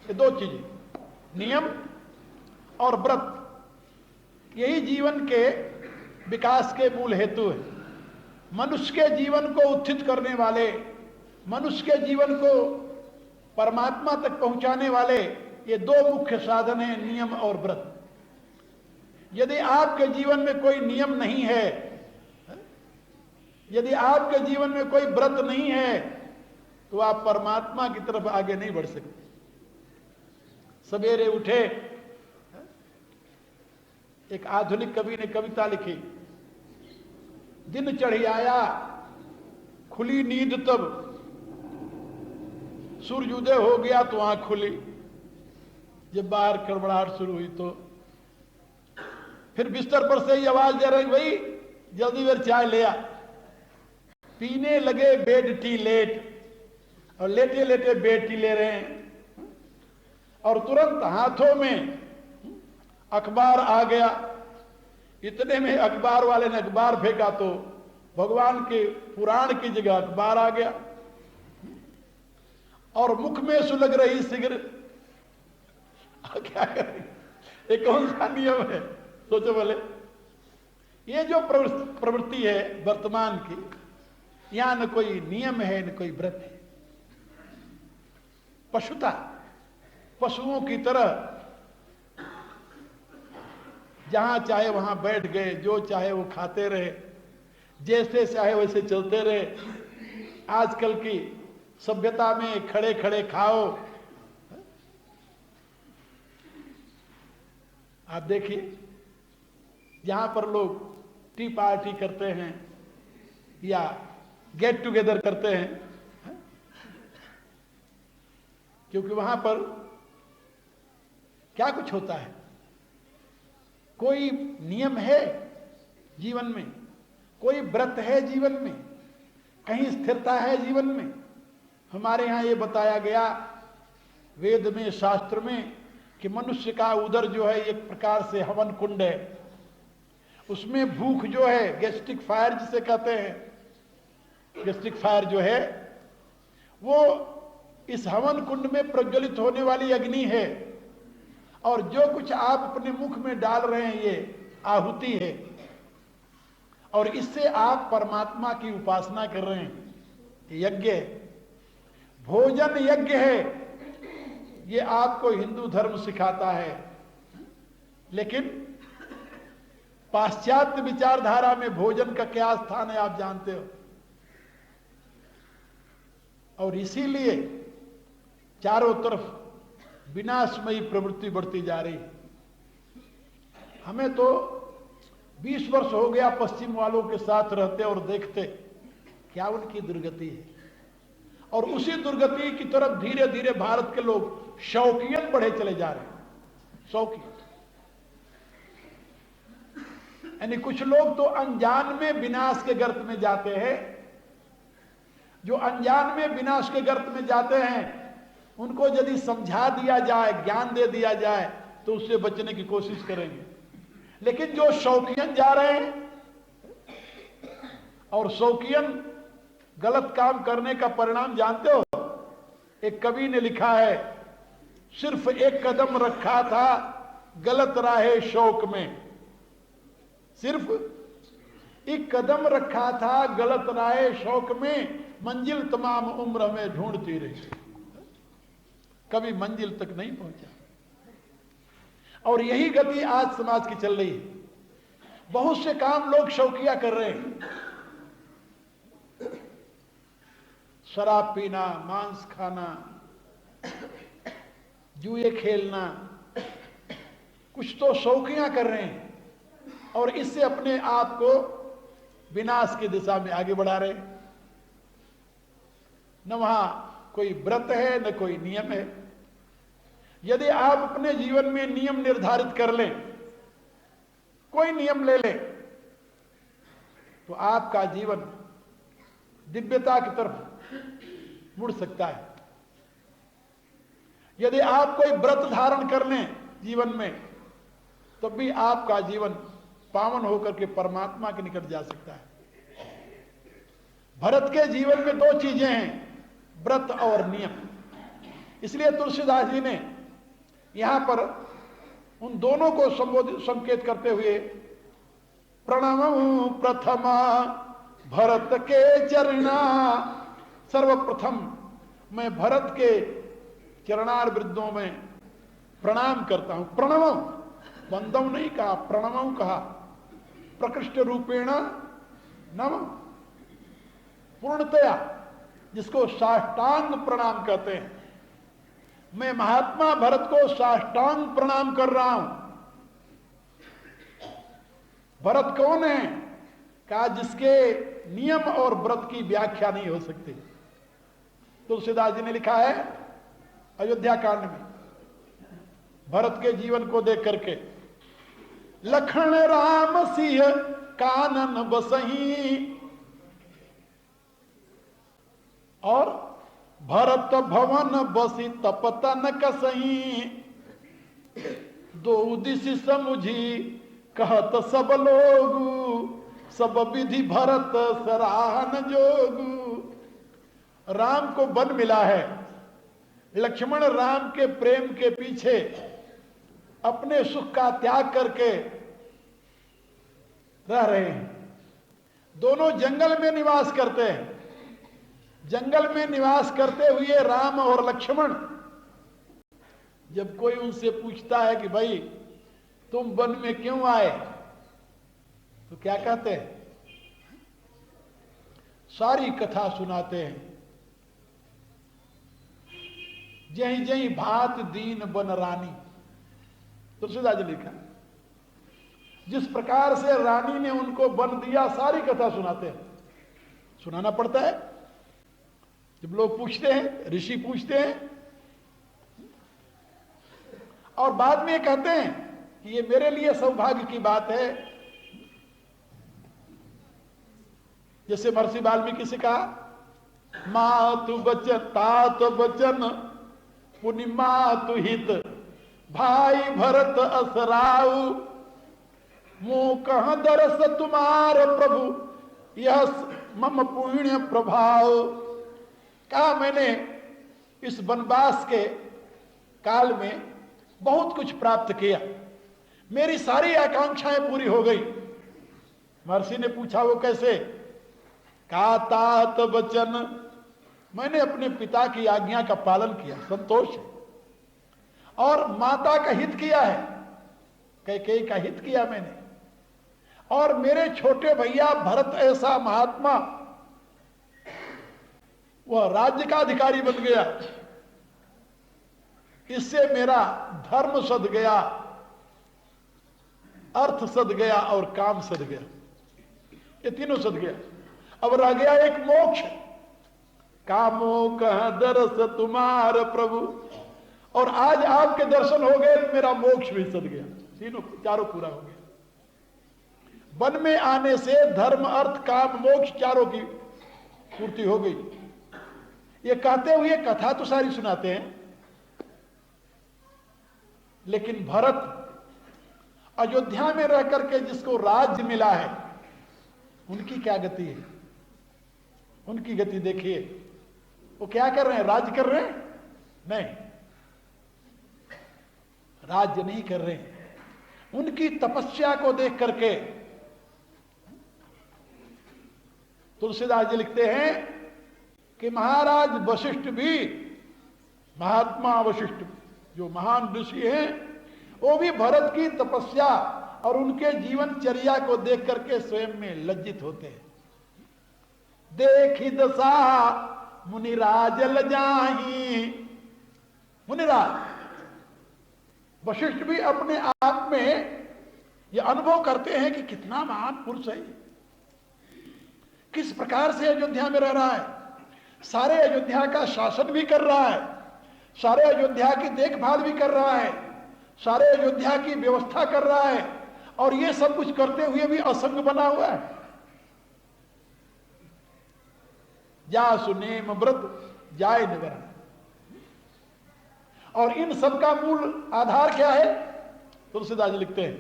ये दो चीजें, नियम और व्रत, यही जीवन के विकास के मूल हेतु है। मनुष्य के जीवन को उत्थित करने वाले, मनुष्य के जीवन को परमात्मा तक पहुंचाने वाले ये दो मुख्य साधन हैं, नियम और व्रत। यदि आपके जीवन में कोई नियम नहीं है, यदि आपके जीवन में कोई व्रत नहीं है, तो आप परमात्मा की तरफ आगे नहीं बढ़ सकते। सवेरे उठे, एक आधुनिक कवि ने कविता लिखी, दिन चढ़ी आया खुली नींद तब, सूर्य उदय हो गया तो आंख खुली, जब बाहर कड़बड़ाहट शुरू हुई तो फिर बिस्तर पर से ही आवाज दे रही, भाई जल्दी मेरी चाय ले आ। पीने लगे बेड टी लेट, और लेटे लेटे बेड टी ले रहे हैं, और तुरंत हाथों में अखबार आ गया। इतने में अखबार वाले ने अखबार फेंका तो भगवान के पुराण की जगह अखबार आ गया, और मुख में सुलग रही सिगरेट। क्या करें, ये कौन सा नियम है, सोचो बोले। ये जो प्रवृत्ति है वर्तमान की, यहां न कोई नियम है न कोई व्रत है। पशुता, पशुओं की तरह जहां चाहे वहां बैठ गए, जो चाहे वो खाते रहे, जैसे चाहे वैसे चलते रहे। आजकल की सभ्यता में खड़े खड़े खाओ। आप देखिए, जहां पर लोग टी पार्टी करते हैं या गेट टुगेदर करते हैं, क्योंकि वहां पर क्या कुछ होता है, कोई नियम है जीवन में, कोई व्रत है जीवन में, कहीं स्थिरता है जीवन में। हमारे यहां ये बताया गया वेद में, शास्त्र में, कि मनुष्य का उदर जो है एक प्रकार से हवन कुंड है। उसमें भूख जो है, गैस्ट्रिक फायर जिसे कहते हैं, गैस्ट्रिक फायर जो है वो इस हवन कुंड में प्रज्वलित होने वाली अग्नि है, और जो कुछ आप अपने मुख में डाल रहे हैं ये आहुति है, और इससे आप परमात्मा की उपासना कर रहे हैं। यज्ञ है, भोजन यज्ञ है, ये आपको हिंदू धर्म सिखाता है। लेकिन पाश्चात्य विचारधारा में भोजन का क्या स्थान है आप जानते हो। और इसीलिए चारों तरफ विनाशमयी प्रवृत्ति बढ़ती जा रही है। हमें तो 20 वर्ष हो गया पश्चिम वालों के साथ रहते और देखते क्या उनकी दुर्गति है, और उसी दुर्गति की तरफ धीरे धीरे भारत के लोग शौकियन बढ़े चले जा रहे हैं। शौकियन यानी कुछ लोग तो अनजान में विनाश के गर्त में जाते हैं। जो अनजान में विनाश के गर्त में जाते हैं उनको यदि समझा दिया जाए, ज्ञान दे दिया जाए, तो उससे बचने की कोशिश करेंगे। लेकिन जो शौकियन जा रहे हैं, और शौकियन गलत काम करने का परिणाम जानते हो। एक कवि ने लिखा है, सिर्फ एक कदम रखा था गलत राहे शौक में, सिर्फ एक कदम रखा था गलत राहे शौक में, मंजिल तमाम उम्र में ढूंढती रही, कभी मंजिल तक नहीं पहुंचा। और यही गति आज समाज की चल रही है। बहुत से काम लोग शौकिया कर रहे हैं, शराब पीना, मांस खाना, जुए खेलना, कुछ तो शौकियां कर रहे हैं, और इससे अपने आप को विनाश की दिशा में आगे बढ़ा रहे हैं। न वहां कोई व्रत है न कोई नियम है। यदि आप अपने जीवन में नियम निर्धारित कर लें, कोई नियम ले लें, तो आपका जीवन दिव्यता की तरफ मुड़ सकता है। यदि आप कोई व्रत धारण कर लें जीवन में, तब भी आपका जीवन पावन होकर के परमात्मा के निकट जा सकता है। भरत के जीवन में दो चीजें हैं, व्रत और नियम। इसलिए तुलसीदास जी ने यहां पर उन दोनों को संबोधित संकेत करते हुए प्रणमं प्रथमा भरत के चरणा, सर्वप्रथम मैं भरत के चरणार वृद्धों में प्रणाम करता हूं। प्रणमं, वंदम नहीं कहा, प्रणमं कहा। प्रकृष्ट रूपेण नम, पूर्णतया, जिसको साष्टांग प्रणाम कहते हैं। मैं महात्मा भरत को साष्टांग प्रणाम कर रहा हूं। भरत कौन है? कहा जिसके नियम और व्रत की व्याख्या नहीं हो सकती। तुलसीदास जी ने लिखा है अयोध्या कांड में भरत के जीवन को देख करके, लखन राम सिंह कानन बसही और भरत भवन बसी तपतन कसही, दो दिश समुझी कहत सब लोगु, सब विधि भरत सराहन जोगु। राम को वन मिला है, लक्ष्मण राम के प्रेम के पीछे अपने सुख का त्याग करके रह रहे हैं। दोनों जंगल में निवास करते हैं। जंगल में निवास करते हुए राम और लक्ष्मण, जब कोई उनसे पूछता है कि भाई तुम वन में क्यों आए, तो क्या कहते हैं? सारी कथा सुनाते हैं। जही जही भात दीन बन रानी, तुलसीदास जी लिखा। जिस प्रकार से रानी ने उनको वन दिया, सारी कथा सुनाते हैं। सुनाना पड़ता है। जब लोग पूछते हैं, ऋषि पूछते हैं, और बाद में कहते हैं कि ये मेरे लिए सौभाग्य की बात है। जैसे महर्षि वाल्मीकि से कहा, मातु बचन तात बचन पुनि मातु हित, भाई भरत असराऊ, मुंह कह दरस तुम्हार प्रभु, यह मम पुण्य प्रभाव। कहा मैंने इस वनवास के काल में बहुत कुछ प्राप्त किया, मेरी सारी आकांक्षाएं पूरी हो गई। महर्षि ने पूछा वो कैसे? कहा तात वचन, मैंने अपने पिता की आज्ञा का पालन किया, संतोष है। और माता का हित किया है, कैकेयी का हित किया मैंने। और मेरे छोटे भैया भरत ऐसा महात्मा, वह राज्य का अधिकारी बन गया। इससे मेरा धर्म सद गया, अर्थ सद गया और काम सद गया। ये तीनों सद गया। अब रह गया एक मोक्ष। कामो कह दरस तुम्हार प्रभु, और आज आपके दर्शन हो गए तो मेरा मोक्ष भी सद गया। तीनों चारों पूरा हो गया। वन में आने से धर्म अर्थ काम मोक्ष चारों की पूर्ति हो गई। ये कहते हुए कथा तो सारी सुनाते हैं, लेकिन भरत अयोध्या में रह करके जिसको राज्य मिला है, उनकी क्या गति है? उनकी गति देखिए। वो क्या कर रहे हैं? राज्य कर रहे हैं? नहीं, राज्य नहीं कर रहे हैं। उनकी तपस्या को देख करके तुलसीदास जी लिखते हैं कि महाराज वशिष्ठ भी, महात्मा वशिष्ठ जो महान ऋषि हैं, वो भी भरत की तपस्या और उनके जीवनचर्या को देख करके स्वयं में लज्जित होते हैं। देखी दशा मुनिराज लजाही, मुनिराज वशिष्ठ भी अपने आप में यह अनुभव करते हैं कि कितना महान पुरुष है, किस प्रकार से अयोध्या में रह रहा है, सारे अयोध्या का शासन भी कर रहा है, सारे अयोध्या की देखभाल भी कर रहा है, सारे अयोध्या की व्यवस्था कर रहा है, और ये सब कुछ करते हुए भी असंग बना हुआ है। जा सुनेम व्रत जाय निवरण। और इन सब का मूल आधार क्या है? तुलसीदास जी लिखते हैं,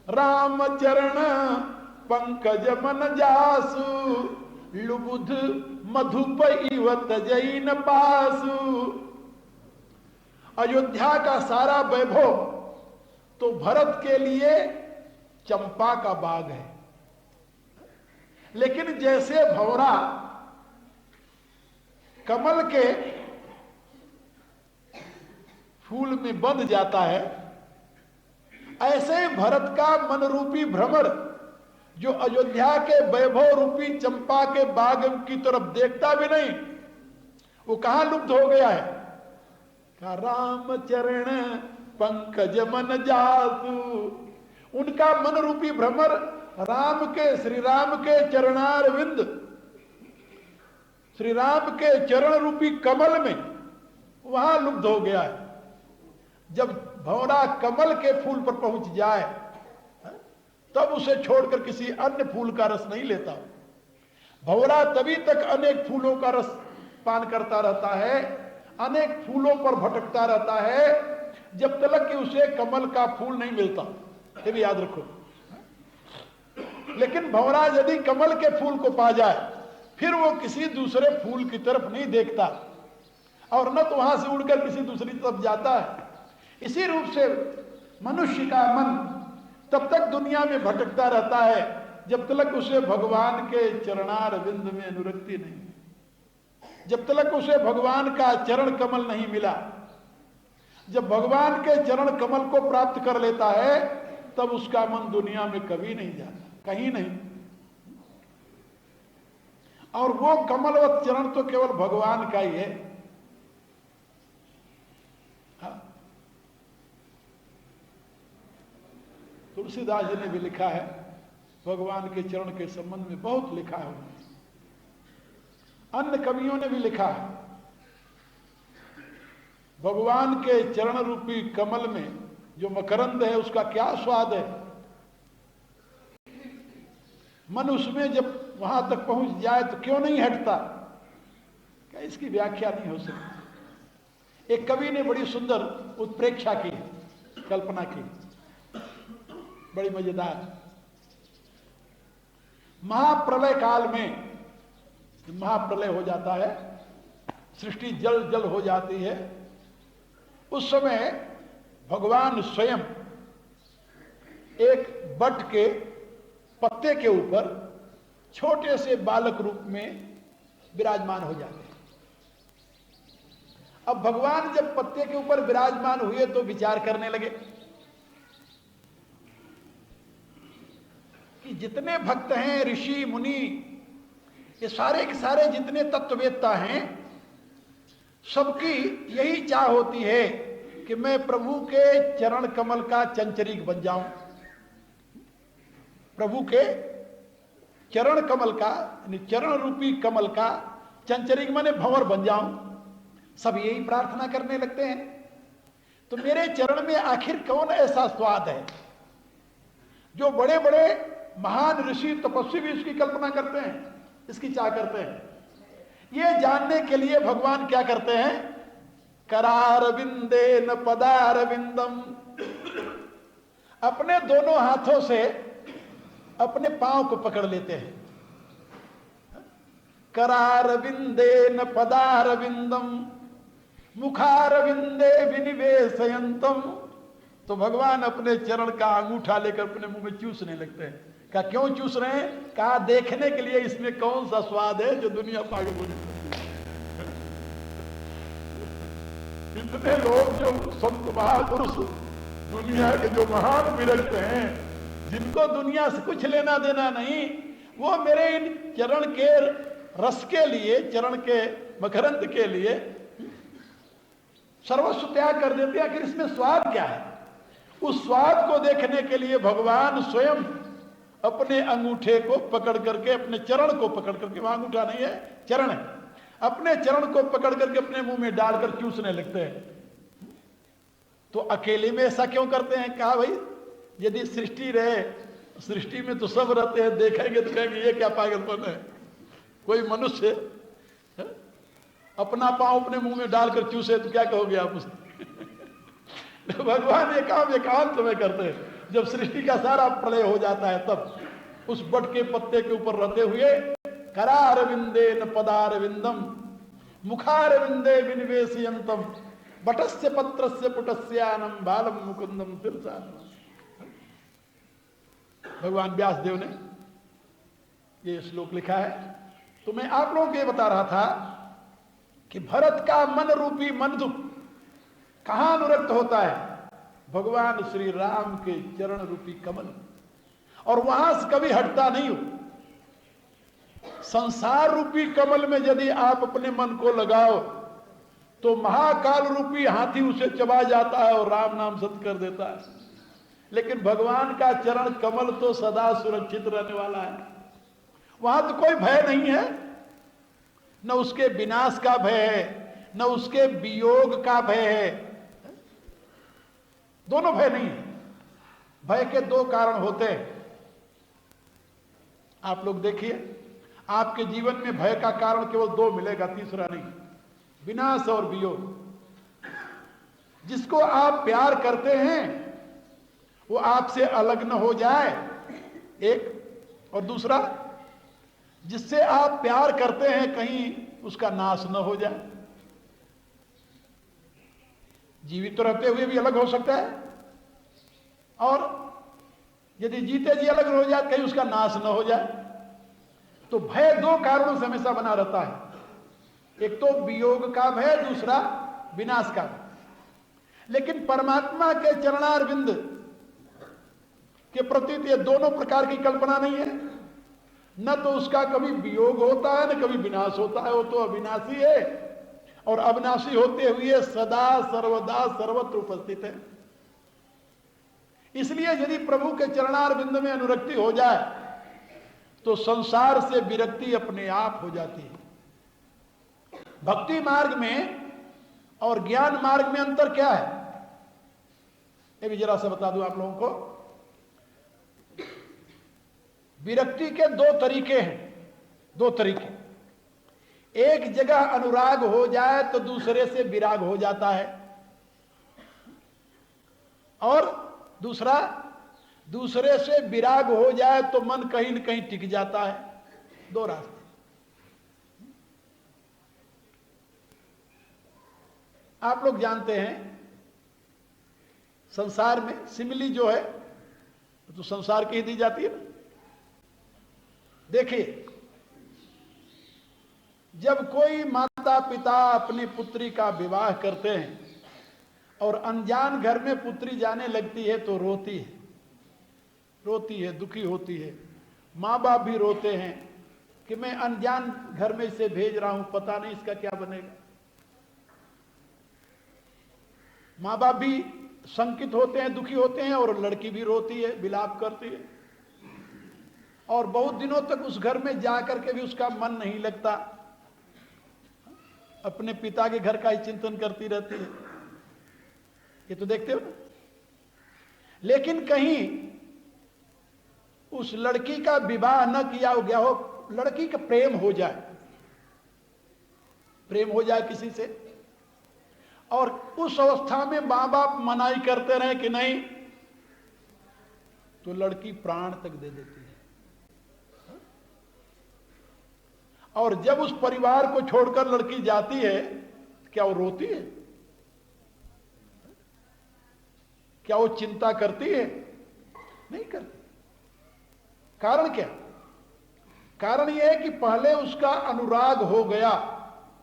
राम चरण पंकज मन जासु, लुबुध मधुप इव तजैन पासु। अयोध्या का सारा वैभव तो भरत के लिए चंपा का बाग है, लेकिन जैसे भंवरा कमल के फूल में बंध जाता है, ऐसे ही भरत का मन रूपी भ्रमर जो अयोध्या के वैभव रूपी चंपा के बाग की तरफ देखता भी नहीं, वो कहां लुप्त हो गया है? का राम चरण पंकज मन जासु। उनका मन रूपी भ्रमर राम के, श्री राम के चरणारविंद, श्री राम के चरण रूपी कमल में वहां लुप्त हो गया है। जब भंवरा कमल के फूल पर पहुंच जाए तब उसे छोड़कर किसी अन्य फूल का रस नहीं लेता। भंवरा तभी तक अनेक फूलों का रस पान करता रहता है, अनेक फूलों पर भटकता रहता है, जब तक कि उसे कमल का फूल नहीं मिलता। ये भी याद रखो। लेकिन भंवरा यदि कमल के फूल को पा जाए फिर वो किसी दूसरे फूल की तरफ नहीं देखता और न तो वहां से उड़कर किसी दूसरी तरफ जाता है। इसी रूप से मनुष्य का मन तब तक दुनिया में भटकता रहता है जब तक उसे भगवान के चरणारविंद में अनुरक्ति नहीं, जब तक उसे भगवान का चरण कमल नहीं मिला। जब भगवान के चरण कमल को प्राप्त कर लेता है तब उसका मन दुनिया में कभी नहीं जाता, कहीं नहीं। और वो कमलवत चरण तो केवल भगवान का ही है। हाँ। तुलसीदास जी ने भी लिखा है, भगवान के चरण के संबंध में बहुत लिखा है उन्होंने। अन्य कवियों ने भी लिखा है। भगवान के चरण रूपी कमल में जो मकरंद है उसका क्या स्वाद है। मन उसमें जब वहां तक पहुंच जाए तो क्यों नहीं हटता, क्या इसकी व्याख्या नहीं हो सकती। एक कवि ने बड़ी सुंदर उत्प्रेक्षा की, कल्पना की, बड़ी मजेदार। महाप्रलय काल में, महाप्रलय हो जाता है, सृष्टि जल जल हो जाती है, उस समय भगवान स्वयं एक बट के पत्ते के ऊपर छोटे से बालक रूप में विराजमान हो जाते हैं। अब भगवान जब पत्ते के ऊपर विराजमान हुए तो विचार करने लगे कि जितने भक्त हैं, ऋषि मुनि, ये सारे के सारे जितने तत्ववेत्ता हैं, सबकी यही चाह होती है कि मैं प्रभु के चरण कमल का चंचरीक बन जाऊं। प्रभु के चरण कमल का, चरण रूपी कमल का चंचरीक माने भंवर बन जाऊं। सब यही प्रार्थना करने लगते हैं। तो मेरे चरण में आखिर कौन ऐसा स्वाद है? जो बड़े बड़े महान ऋषि तपस्वी भी इसकी कल्पना करते हैं, इसकी चाह करते हैं। ये जानने के लिए भगवान क्या करते हैं? करारविंदे न पदारविंदम, अपने दोनों हाथों से अपने पांव को पकड़ लेते हैं। करारविंदे न पदारविंदम मुखारविंदे विनिवेशयंतम। तो भगवान अपने चरण का अंगूठा लेकर अपने मुंह में चूसने लगते हैं। क्या क्यों चूस रहे हैं? कहा देखने के लिए इसमें कौन सा स्वाद है जो दुनिया पागल हो जाती है। इतने लोग जो संत महापुरुष, दुनिया के जो महान विरक्त हैं, जिनको दुनिया से कुछ लेना देना नहीं, वो मेरे इन चरण के रस के लिए, चरण के मकरंद के लिए सर्वस्व त्याग कर देते हैं। आखिर इसमें स्वाद क्या है? उस स्वाद को देखने के लिए भगवान स्वयं अपने अंगूठे को पकड़ करके, अपने चरण को पकड़ करके, वहां अंगूठा नहीं है, चरण है, अपने चरण को पकड़ करके अपने मुंह में डालकर चूसने लगते हैं। तो अकेले में ऐसा क्यों करते हैं? कहा भाई यदि सृष्टि रहे, सृष्टि में तो सब रहते हैं, देखेंगे तो कहेंगे ये क्या पागलपन है। कोई मनुष्य अपना पांव अपने मुंह में डालकर चूसे तो क्या कहोगे आप उससे? भगवान ये काम एकांत में करते हैं। जब सृष्टि का सारा प्रलय हो जाता है तब उस बट के पत्ते के ऊपर रहते हुए करारविंदे न पदारविंदम मुखारविंदे विनिवेशयंतम बटस्य पत्रस्य पुटस्यानम बालम मुकुंदम तिरसानम। भगवान व्यास देव ने ये श्लोक लिखा है। तो मैं आप लोगों को ये बता रहा था कि भरत का मन रूपी मन दुख कहां अनुरक्त होता है? भगवान श्री राम के चरण रूपी कमल, और वहां से कभी हटता नहीं हो। संसार रूपी कमल में यदि आप अपने मन को लगाओ तो महाकाल रूपी हाथी उसे चबा जाता है और राम नाम सत्य कर देता है। लेकिन भगवान का चरण कमल तो सदा सुरक्षित रहने वाला है, वहां तो कोई भय नहीं है। न उसके विनाश का भय है, न उसके वियोग का भय है, दोनों भय नहीं है। भय के दो कारण होते हैं। आप लोग देखिए, आपके जीवन में भय का कारण केवल दो मिलेगा, तीसरा नहीं, विनाश और वियोग। जिसको आप प्यार करते हैं वो आपसे अलग न हो जाए, एक, और दूसरा जिससे आप प्यार करते हैं कहीं उसका नाश न हो जाए। जीवित तो रहते हुए भी अलग हो सकता है, और यदि जीते जी अलग हो जाए कहीं उसका नाश न हो जाए। तो भय दो कारणों से हमेशा बना रहता है, एक तो वियोग का भय, दूसरा विनाश का भय। लेकिन परमात्मा के चरणारविंद के प्रति ये दोनों प्रकार की कल्पना नहीं है। न तो उसका कभी वियोग होता है न कभी विनाश होता है, वो तो अविनाशी है, और अविनाशी होते हुए सदा सर्वदा सर्वत्र उपस्थित है। इसलिए यदि प्रभु के चरणारविंद में अनुरक्ति हो जाए तो संसार से विरक्ति अपने आप हो जाती है। भक्ति मार्ग में और ज्ञान मार्ग में अंतर क्या है, ये भी जरा सा बता दूं आप लोगों को। विरक्ति के दो तरीके हैं, दो तरीके। एक जगह अनुराग हो जाए तो दूसरे से विराग हो जाता है, और दूसरा दूसरे से विराग हो जाए तो मन कहीं न कहीं टिक जाता है। दो रास्ते। आप लोग जानते हैं संसार में सिमिली जो है तो संसार की ही दी जाती है ना। देखिए, जब कोई माता पिता अपनी पुत्री का विवाह करते हैं और अनजान घर में पुत्री जाने लगती है तो रोती है, रोती है, दुखी होती है। माँ बाप भी रोते हैं कि मैं अनजान घर में इसे भेज रहा हूं, पता नहीं इसका क्या बनेगा। माँ बाप भी शंकित होते हैं, दुखी होते हैं, और लड़की भी रोती है, विलाप करती है, और बहुत दिनों तक उस घर में जाकर के भी उसका मन नहीं लगता, अपने पिता के घर का ही चिंतन करती रहती है। ये तो देखते हो ना। लेकिन कहीं उस लड़की का विवाह न किया हो गया हो, लड़की का प्रेम हो जाए, प्रेम हो जाए किसी से, और उस अवस्था में मां बाप मनाई करते रहे कि नहीं, तो लड़की प्राण तक दे देती है। और जब उस परिवार को छोड़कर लड़की जाती है, क्या वो रोती है? क्या वो चिंता करती है? नहीं करती। कारण क्या? कारण यह है कि पहले उसका अनुराग हो गया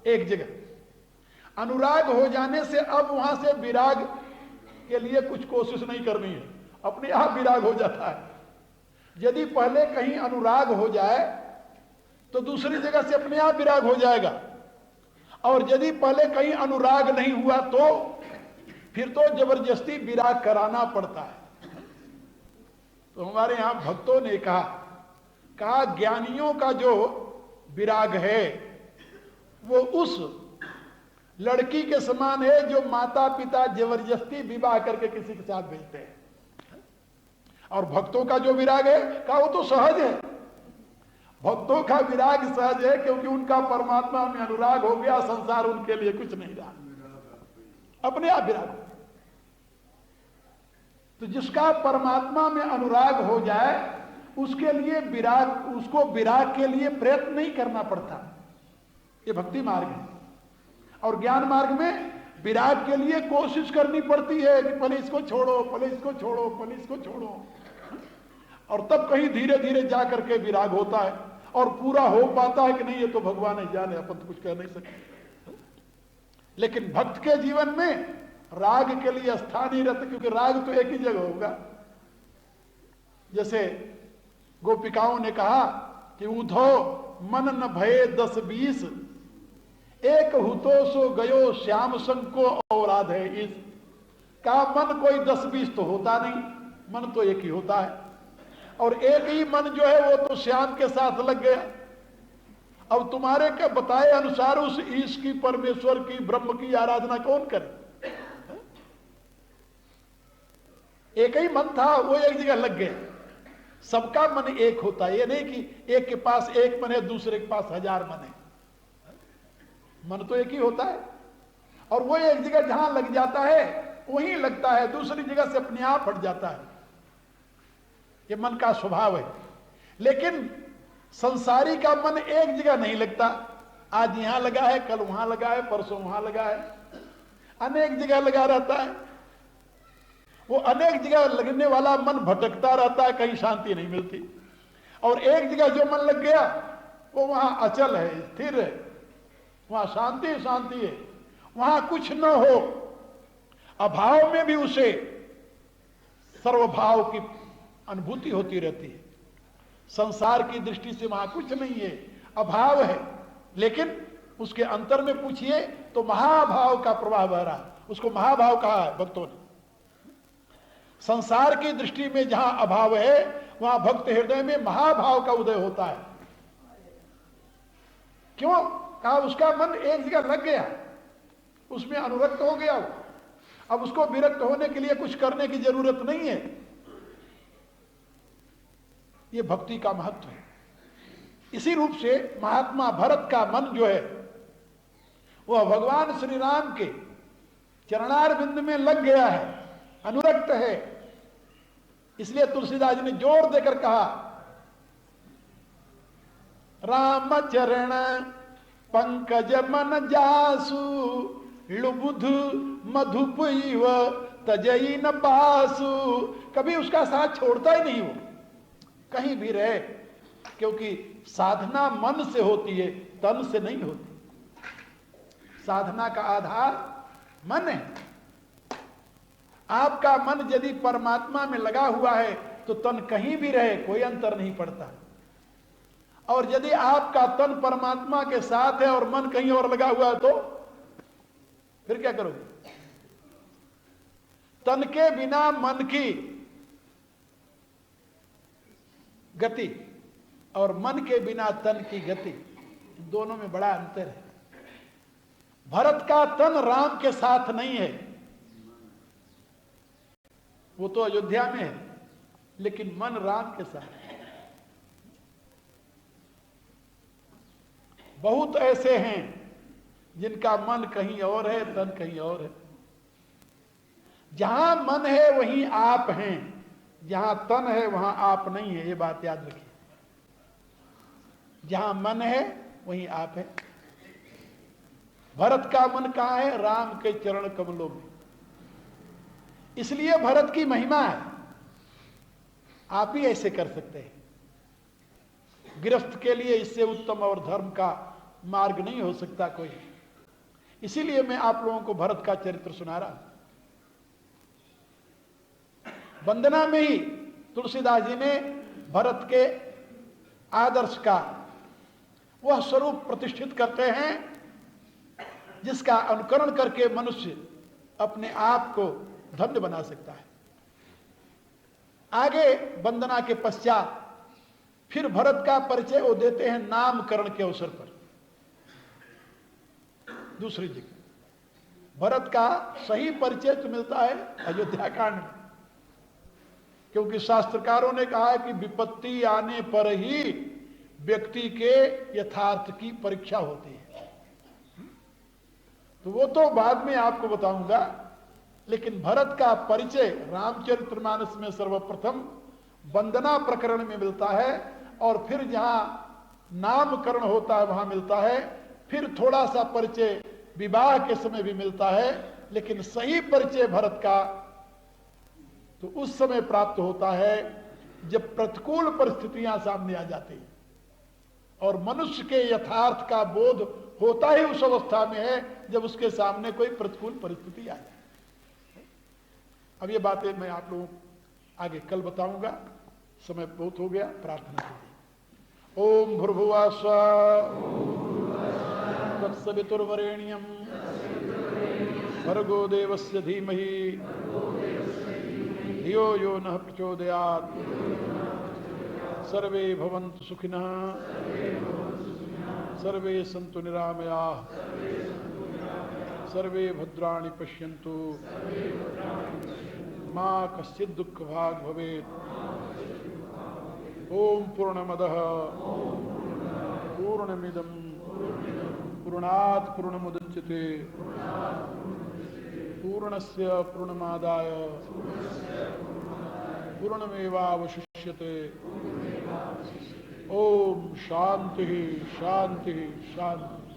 एक जगह। अनुराग हो जाने से अब वहां से विराग के लिए कुछ कोशिश नहीं करनी है, अपने आप विराग हो जाता है। यदि पहले कहीं अनुराग हो जाए तो दूसरी जगह से अपने आप विराग हो जाएगा, और यदि पहले कहीं अनुराग नहीं हुआ तो फिर तो जबरदस्ती विराग कराना पड़ता है। तो हमारे यहां भक्तों ने कहा ज्ञानियों का जो विराग है वो उस लड़की के समान है जो माता पिता जबरदस्ती विवाह करके किसी के साथ भेजते हैं, और भक्तों का जो विराग है वो तो सहज है। भक्तों का विराग सहज है क्योंकि उनका परमात्मा में अनुराग हो गया, संसार उनके लिए कुछ नहीं रहा, अपने आप विराग हो। तो जिसका परमात्मा में अनुराग हो जाए उसके लिए विराग, उसको विराग के लिए प्रयत्न नहीं करना पड़ता। ये भक्ति मार्ग है। और ज्ञान मार्ग में विराग के लिए कोशिश करनी पड़ती है कि पहले इसको छोड़ो, पहले इसको छोड़ो, पहले इसको छोड़ो, और तब कहीं धीरे धीरे जा करके विराग होता है और पूरा हो पाता है कि नहीं, ये तो भगवान ही जाने, अपन तो कुछ कह नहीं सकते। लेकिन भक्त के जीवन में राग के लिए स्थान ही रहता, क्योंकि राग तो एक ही जगह होगा। जैसे गोपिकाओं ने कहा कि उधो मन न भये 10-20, एक हुतो सो गयो श्याम संग को औलाद है इस। का मन कोई 10-20 तो होता नहीं, मन तो एक ही होता है, और एक ही मन जो है वो तो श्याम के साथ लग गया। अब तुम्हारे के बताए अनुसार उस ईश की, परमेश्वर की, ब्रह्म की आराधना कौन करे? एक ही मन था, वो एक जगह लग गया। सबका मन एक होता है, ये नहीं कि एक के पास एक मन है, दूसरे के पास 1000 मन है। मन तो एक ही होता है, और वो एक जगह जहां लग जाता है वहीं लगता है, दूसरी जगह से अपने आप हट जाता है। ये मन का स्वभाव है। लेकिन संसारी का मन एक जगह नहीं लगता। आज यहां लगा है, कल वहां लगा है, परसों वहां लगा है, अनेक जगह लगा रहता है। वो अनेक जगह लगने वाला मन भटकता रहता है, कहीं शांति नहीं मिलती। और एक जगह जो मन लग गया वो वहां अचल है, स्थिर है, वहां शांति शांति है, वहां कुछ न हो। अभाव में भी उसे सर्वभाव की अनुभूति होती रहती है। संसार की दृष्टि से वहां कुछ नहीं है, अभाव है, लेकिन उसके अंतर में पूछिए तो महाभाव का प्रवाह बह रहा है। उसको महाभाव कहा है भक्तों ने। संसार की दृष्टि में जहां अभाव है वहां भक्त हृदय में महाभाव का उदय होता है। क्यों? कहा उसका मन एक जगह लग गया, उसमें अनुरक्त हो गया। अब उसको विरक्त होने के लिए कुछ करने की जरूरत नहीं है। ये भक्ति का महत्व है। इसी रूप से महात्मा भरत का मन जो है वह भगवान श्री राम के चरणार बिंद में लग गया है, अनुरक्त है। इसलिए तुलसीदास जी ने जोर देकर कहा, राम चरण पंकज मन जासु, लुबुध मधुप इव तजई न पासु। कभी उसका साथ छोड़ता ही नहीं वो, कहीं भी रहे, क्योंकि साधना मन से होती है, तन से नहीं होती। साधना का आधार मन है। आपका मन यदि परमात्मा में लगा हुआ है तो तन कहीं भी रहे कोई अंतर नहीं पड़ता। और यदि आपका तन परमात्मा के साथ है और मन कहीं और लगा हुआ है तो फिर क्या करोगे? तन के बिना मन की गति और मन के बिना तन की गति, दोनों में बड़ा अंतर है। भरत का तन राम के साथ नहीं है, वो तो अयोध्या में है, लेकिन मन राम के साथ है। बहुत ऐसे हैं जिनका मन कहीं और है, तन कहीं और है। जहां मन है वहीं आप हैं, जहां तन है वहां आप नहीं है। ये बात याद रखिए। जहां मन है वहीं आप है। भरत का मन कहां है? राम के चरण कमलों में। इसलिए भरत की महिमा है। आप भी ऐसे कर सकते हैं। गृहस्थ के लिए इससे उत्तम और धर्म का मार्ग नहीं हो सकता कोई। इसीलिए मैं आप लोगों को भरत का चरित्र सुना रहा हूं। वंदना में ही तुलसीदास जी ने भरत के आदर्श का वह स्वरूप प्रतिष्ठित करते हैं जिसका अनुकरण करके मनुष्य अपने आप को धन्य बना सकता है। आगे वंदना के पश्चात फिर भरत का परिचय वो देते हैं नामकरण के अवसर पर। दूसरी जगह भरत का सही परिचय तो मिलता है अयोध्या कांड में, क्योंकि शास्त्रकारों ने कहा है कि विपत्ति आने पर ही व्यक्ति के यथार्थ की परीक्षा होती है। तो वो तो बाद में आपको बताऊंगा, लेकिन भरत का परिचय रामचरितमानस में सर्वप्रथम वंदना प्रकरण में मिलता है, और फिर जहां नामकरण होता है वहां मिलता है, फिर थोड़ा सा परिचय विवाह के समय भी मिलता है, लेकिन सही परिचय भरत का तो उस समय प्राप्त होता है जब प्रतिकूल परिस्थितियां सामने आ जाती हैं, और मनुष्य के यथार्थ का बोध होता ही उस अवस्था में है जब उसके सामने कोई प्रतिकूल परिस्थिति आ जाए। अब ये बातें मैं आप लोगों को आगे कल बताऊंगा, समय बहुत हो गया। प्रार्थना कीजिए। ओम भूर्भुवः स्वः तत्सवितुर्वरेण्यं भर्गो देवस्य धीमहि धियो यो नः प्रचोदयात्। सर्वे भवन्तु सुखिनः, सर्वे सन्तु निरामयाः, सर्वे भद्राणि पश्यन्तु, मा कश्चित् दुःखभाग् भवेत्। ओम पूर्णमदः पूर्णमिदं पूर्णात् पूर्णमुदच्यते पूर्णस्य पूर्णमादाय पूर्णमेवावशिष्यते। ओम शांति शांति शांति।